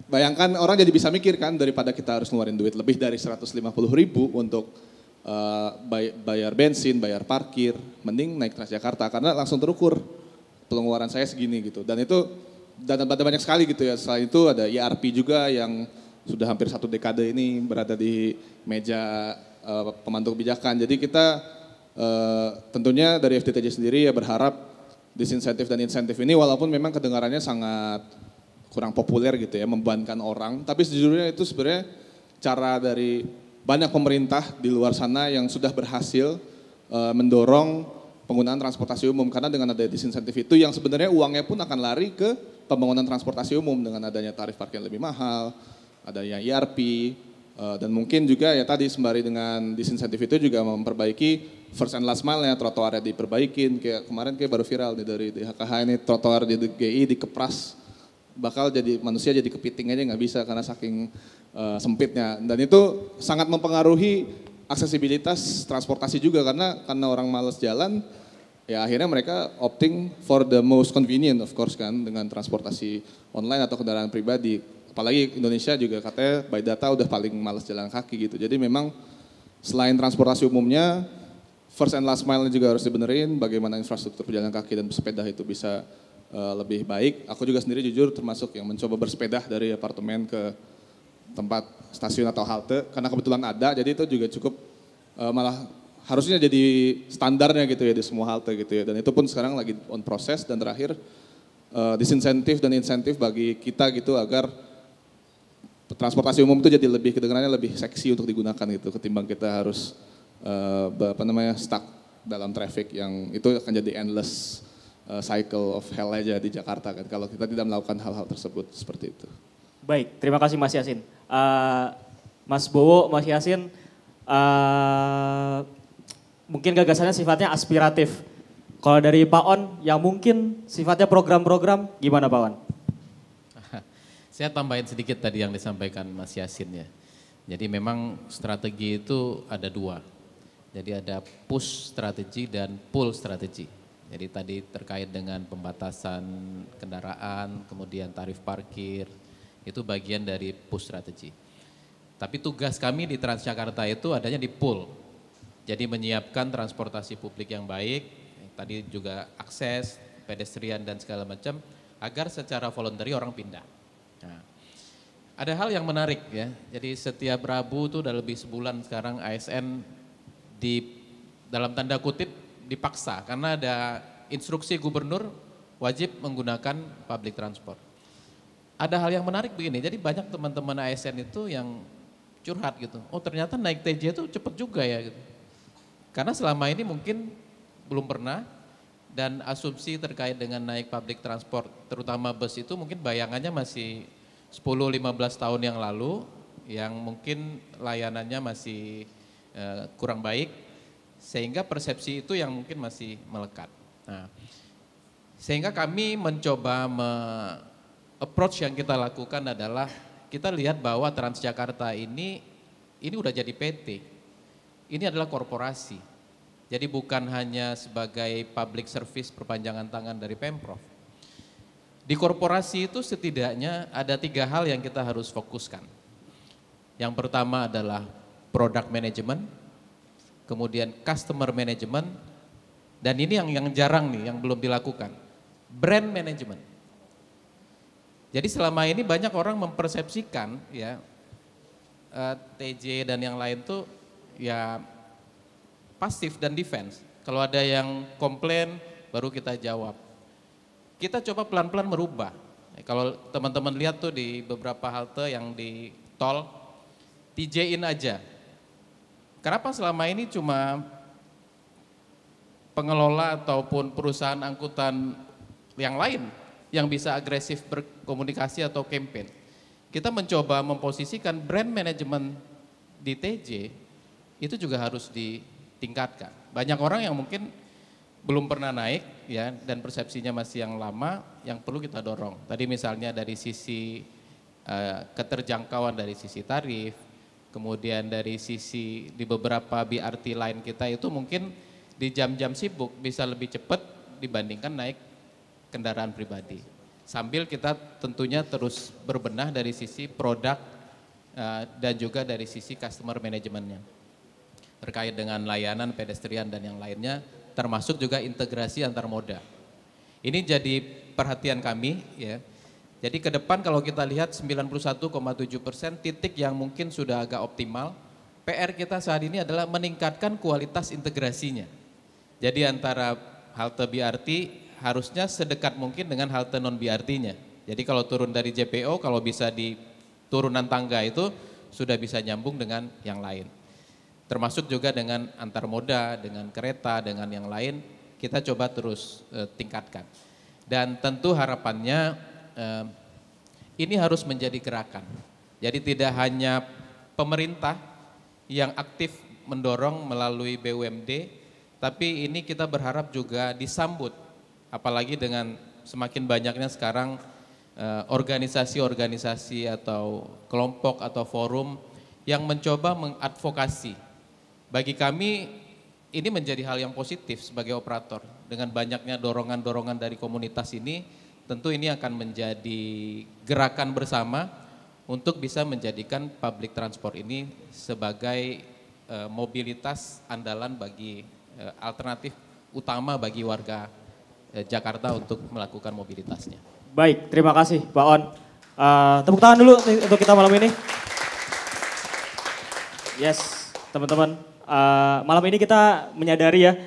Bayangkan orang jadi bisa mikir kan, daripada kita harus ngeluarin duit lebih dari 150.000 untuk bayar bensin, bayar parkir, mending naik Transjakarta karena langsung terukur pengeluaran saya segini gitu. Dan itu ada banyak sekali gitu ya. Selain itu ada ERP juga yang sudah hampir 1 dekade ini berada di meja pemantau kebijakan. Jadi kita tentunya dari FTTJ sendiri ya berharap disinsentif dan insentif ini walaupun memang kedengarannya sangat kurang populer gitu ya, membebankan orang, tapi sejujurnya itu sebenarnya cara dari banyak pemerintah di luar sana yang sudah berhasil mendorong penggunaan transportasi umum, karena dengan ada disinsentif itu yang sebenarnya uangnya pun akan lari ke pembangunan transportasi umum dengan adanya tarif parkir yang lebih mahal, adanya ERP, dan mungkin juga ya tadi sembari dengan disinsentif itu juga memperbaiki first and last mile-nya, trotoarnya diperbaikin, kayak kemarin baru viral nih dari DHKH ini, trotoar di GI dikepras, bakal jadi manusia jadi kepiting aja nggak bisa karena saking sempitnya, dan itu sangat mempengaruhi aksesibilitas transportasi juga karena orang malas jalan, ya akhirnya mereka opting for the most convenient of course kan, dengan transportasi online atau kendaraan pribadi, apalagi Indonesia juga katanya by data udah paling malas jalan kaki gitu, jadi memang selain transportasi umumnya, first and last mile juga harus dibenerin, bagaimana infrastruktur pejalan kaki dan bersepeda itu bisa lebih baik. Aku juga sendiri jujur termasuk yang mencoba bersepeda dari apartemen ke tempat stasiun atau halte, karena kebetulan ada, jadi itu juga cukup malah harusnya jadi standarnya gitu ya di semua halte gitu ya. Dan itu pun sekarang lagi on proses, dan terakhir disinsentif dan insentif bagi kita gitu agar transportasi umum itu jadi lebih, kedengarannya lebih seksi untuk digunakan gitu, ketimbang kita harus stuck dalam traffic yang itu akan jadi endless cycle of hell aja di Jakarta kan kalau kita tidak melakukan hal-hal tersebut seperti itu. Baik, terima kasih Mas Yasin. Mas Bowo, Mas Yasin, mungkin gagasannya sifatnya aspiratif. Kalau dari Pak On yang mungkin sifatnya program-program, gimana Pak On? Saya tambahin sedikit tadi yang disampaikan Mas Yasin ya. Jadi memang strategi itu ada 2. Jadi ada push strategi dan pull strategi. Jadi tadi terkait dengan pembatasan kendaraan, kemudian tarif parkir, itu bagian dari push strategi. Tapi tugas kami di Transjakarta itu adanya di pull. Jadi menyiapkan transportasi publik yang baik, tadi juga akses, pedestrian dan segala macam, agar secara voluntary orang pindah. Nah, ada hal yang menarik ya, jadi setiap Rabu itu udah lebih sebulan sekarang ASN dalam tanda kutip dipaksa karena ada instruksi gubernur wajib menggunakan public transport. Ada hal yang menarik begini, jadi banyak teman-teman ASN itu yang curhat gitu, oh ternyata naik TJ itu cepet juga ya gitu. Karena selama ini mungkin belum pernah dan asumsi terkait dengan naik public transport terutama bus itu mungkin bayangannya masih 10-15 tahun yang lalu yang mungkin layanannya masih kurang baik sehingga persepsi itu yang mungkin masih melekat. Nah, sehingga kami mencoba approach yang kita lakukan adalah kita lihat bahwa Transjakarta ini udah jadi PT. Ini adalah korporasi. Jadi bukan hanya sebagai public service perpanjangan tangan dari Pemprov. Di korporasi itu setidaknya ada 3 hal yang kita harus fokuskan. Yang pertama adalah product management, kemudian customer management, dan ini yang jarang nih, yang belum dilakukan, brand management. Jadi selama ini banyak orang mempersepsikan ya TJ dan yang lain tuh ya pasif dan defense. Kalau ada yang komplain baru kita jawab. Kita coba pelan-pelan merubah. Kalau teman-teman lihat tuh di beberapa halte yang di tol, TJ-in aja. Kenapa selama ini cuma pengelola ataupun perusahaan angkutan yang lain yang bisa agresif berkomunikasi atau campaign? Kita mencoba memposisikan brand management di TJ itu juga harus ditingkatkan. Banyak orang yang mungkin belum pernah naik ya dan persepsinya masih yang lama yang perlu kita dorong. Tadi misalnya dari sisi keterjangkauan dari sisi tarif, kemudian dari sisi di beberapa BRT line kita itu mungkin di jam-jam sibuk bisa lebih cepat dibandingkan naik kendaraan pribadi. Sambil kita tentunya terus berbenah dari sisi produk dan juga dari sisi customer manajemennya. Terkait dengan layanan pedestrian dan yang lainnya, termasuk juga integrasi antar moda. Ini jadi perhatian kami ya. Jadi ke depan kalau kita lihat 91,7% titik yang mungkin sudah agak optimal, PR kita saat ini adalah meningkatkan kualitas integrasinya. Jadi antara halte BRT harusnya sedekat mungkin dengan halte non BRT-nya. Jadi kalau turun dari JPO, kalau bisa di turunan tangga itu sudah bisa nyambung dengan yang lain. Termasuk juga dengan antar moda, dengan kereta, dengan yang lain, kita coba terus tingkatkan. Dan tentu harapannya ini harus menjadi gerakan. Jadi tidak hanya pemerintah yang aktif mendorong melalui BUMD, tapi ini kita berharap juga disambut. Apalagi dengan semakin banyaknya sekarang organisasi-organisasi atau kelompok atau forum yang mencoba mengadvokasi. Bagi kami ini menjadi hal yang positif sebagai operator. Dengan banyaknya dorongan-dorongan dari komunitas ini, tentu ini akan menjadi gerakan bersama untuk bisa menjadikan public transport ini sebagai mobilitas andalan bagi alternatif utama bagi warga Jakarta untuk melakukan mobilitasnya. Baik, terima kasih Pak On. Tepuk tangan dulu untuk kita malam ini. Yes, teman-teman. Malam ini kita menyadari ya,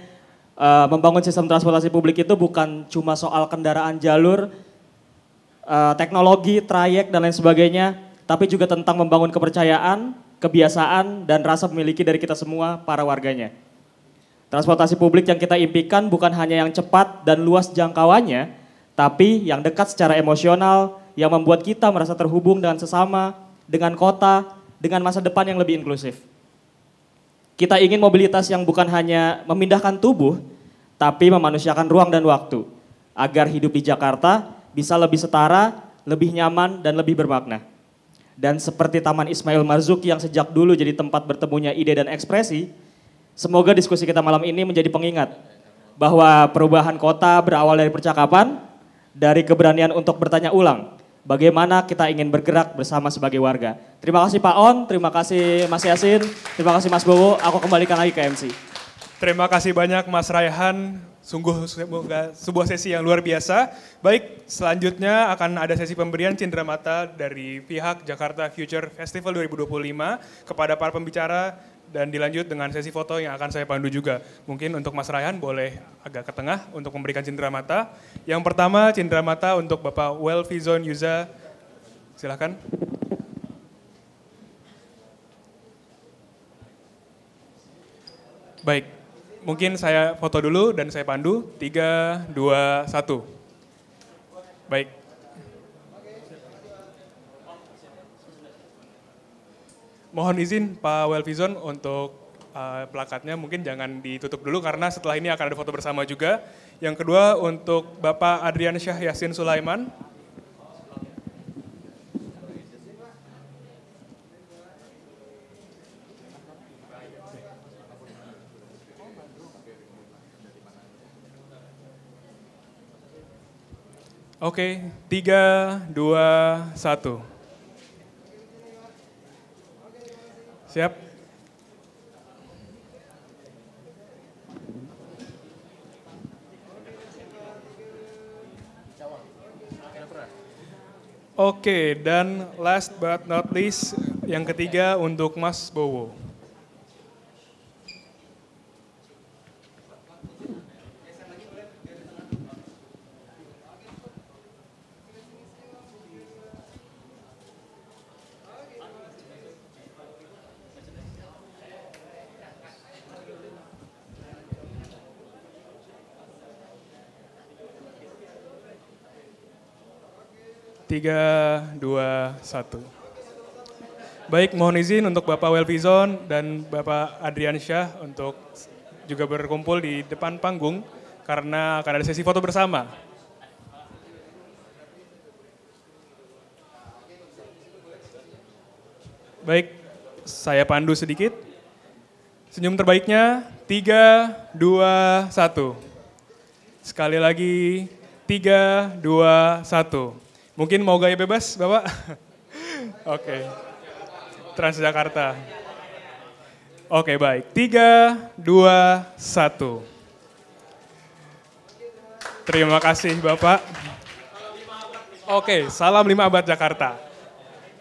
membangun sistem transportasi publik itu bukan cuma soal kendaraan jalur, teknologi, trayek dan lain sebagainya, tapi juga tentang membangun kepercayaan, kebiasaan dan rasa memiliki dari kita semua para warganya. Transportasi publik yang kita impikan bukan hanya yang cepat dan luas jangkauannya, tapi yang dekat secara emosional, yang membuat kita merasa terhubung dengan sesama, dengan kota, dengan masa depan yang lebih inklusif. Kita ingin mobilitas yang bukan hanya memindahkan tubuh, tapi memanusiakan ruang dan waktu, agar hidup di Jakarta bisa lebih setara, lebih nyaman, dan lebih bermakna. Dan seperti Taman Ismail Marzuki yang sejak dulu jadi tempat bertemunya ide dan ekspresi, Semoga diskusi kita malam ini menjadi pengingat bahwa perubahan kota berawal dari percakapan, dari keberanian untuk bertanya ulang. Bagaimana kita ingin bergerak bersama sebagai warga. Terima kasih Pak On, terima kasih Mas Yasin, terima kasih Mas Bowo. Aku kembalikan lagi ke MC. Terima kasih banyak Mas Raihan, sungguh sebuah sesi yang luar biasa. Baik, selanjutnya akan ada sesi pemberian cindera mata dari pihak Jakarta Future Festival 2025 kepada para pembicara dan dilanjut dengan sesi foto yang akan saya pandu juga. Mungkin untuk Mas Raihan boleh agak ke tengah untuk memberikan cindera mata. Yang pertama cindera mata untuk Bapak Welfizon Yuza, silakan. Baik, mungkin saya foto dulu dan saya pandu. 3, 2, 1. Baik. Mohon izin Pak Welfizon untuk plakatnya mungkin jangan ditutup dulu karena setelah ini akan ada foto bersama juga. Yang kedua untuk Bapak Adrian Syah Yasin Sulaiman. Oke, 3, 2, 1. Siap. Oke, dan last but not least, yang ketiga untuk Mas Bowo. Tiga, dua, satu. Baik, mohon izin untuk Bapak Welfizon dan Bapak Adrian Syah untuk juga berkumpul di depan panggung karena akan ada sesi foto bersama. Baik, saya pandu sedikit. Senyum terbaiknya, 3, 2, 1. Sekali lagi, 3, 2, 1. Mungkin mau gaya bebas, Bapak? Oke. Transjakarta. Oke, baik. 3, 2, 1. Terima kasih, Bapak. Oke, salam 5 abad Jakarta.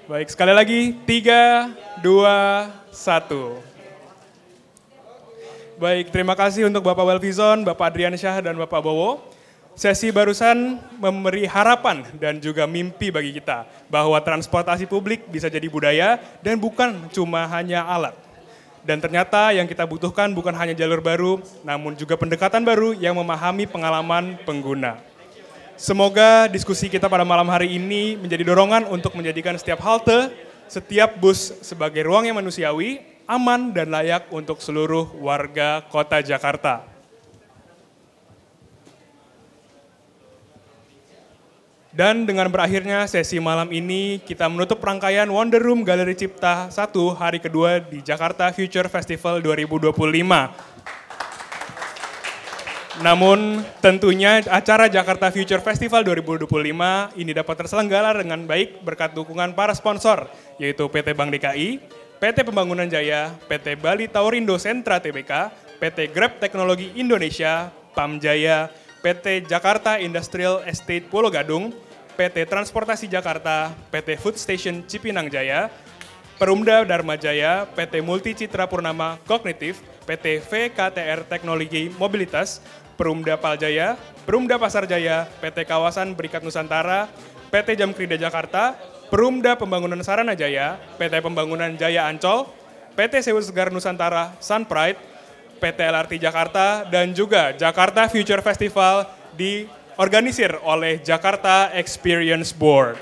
Baik, sekali lagi. 3, 2, 1. Baik, terima kasih untuk Bapak Welfizon, Bapak Adrian Syah, dan Bapak Bowo. Sesi barusan memberi harapan dan juga mimpi bagi kita bahwa transportasi publik bisa jadi budaya dan bukan cuma hanya alat. Dan ternyata yang kita butuhkan bukan hanya jalur baru, namun juga pendekatan baru yang memahami pengalaman pengguna. Semoga diskusi kita pada malam hari ini menjadi dorongan untuk menjadikan setiap halte, setiap bus sebagai ruang yang manusiawi, aman dan layak untuk seluruh warga kota Jakarta. Dan dengan berakhirnya sesi malam ini, kita menutup rangkaian Wonder Room Galeri Cipta 1 hari kedua di Jakarta Future Festival 2025. Namun tentunya acara Jakarta Future Festival 2025 ini dapat terselenggara dengan baik berkat dukungan para sponsor, yaitu PT Bank DKI, PT Pembangunan Jaya, PT Bali Taurindo Sentra Tbk, PT Grab Teknologi Indonesia, PAM Jaya, PT Jakarta Industrial Estate Pulau Gadung, PT Transportasi Jakarta, PT Food Station Cipinang Jaya, Perumda Dharma Jaya, PT Multi Citra Purnama Kognitif, PT VKTR Teknologi Mobilitas, Perumda Paljaya, Perumda Pasar Jaya, PT Kawasan Berikat Nusantara, PT Jamkrida Jakarta, Perumda Pembangunan Sarana Jaya, PT Pembangunan Jaya Ancol, PT Sewu Segar Nusantara Sun Pride, PT LRT Jakarta, dan juga Jakarta Future Festival diorganisir oleh Jakarta Experience Board.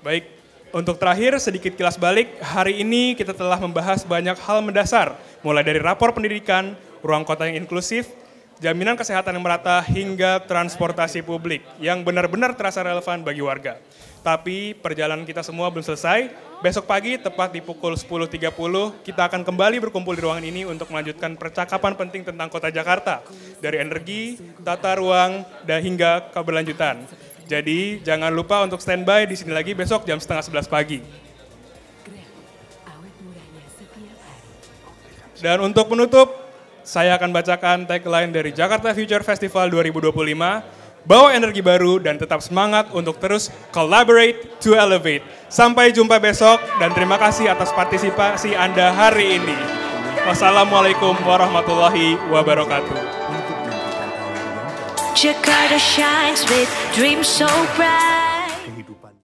Baik, untuk terakhir sedikit kilas balik, hari ini kita telah membahas banyak hal mendasar, mulai dari rapor pendidikan, ruang kota yang inklusif, jaminan kesehatan yang merata hingga transportasi publik yang benar-benar terasa relevan bagi warga. Tapi perjalanan kita semua belum selesai. Besok pagi tepat di pukul 10.30 kita akan kembali berkumpul di ruangan ini untuk melanjutkan percakapan penting tentang Kota Jakarta. Dari energi, tata ruang, dan hingga keberlanjutan. Jadi jangan lupa untuk standby di sini lagi besok jam 10:30 pagi. Dan untuk menutup, saya akan bacakan tagline dari Jakarta Future Festival 2025. Bawa energi baru dan tetap semangat untuk terus collaborate to elevate. Sampai jumpa besok dan terima kasih atas partisipasi Anda hari ini. Wassalamualaikum warahmatullahi wabarakatuh. Jakarta shines with dreams so bright.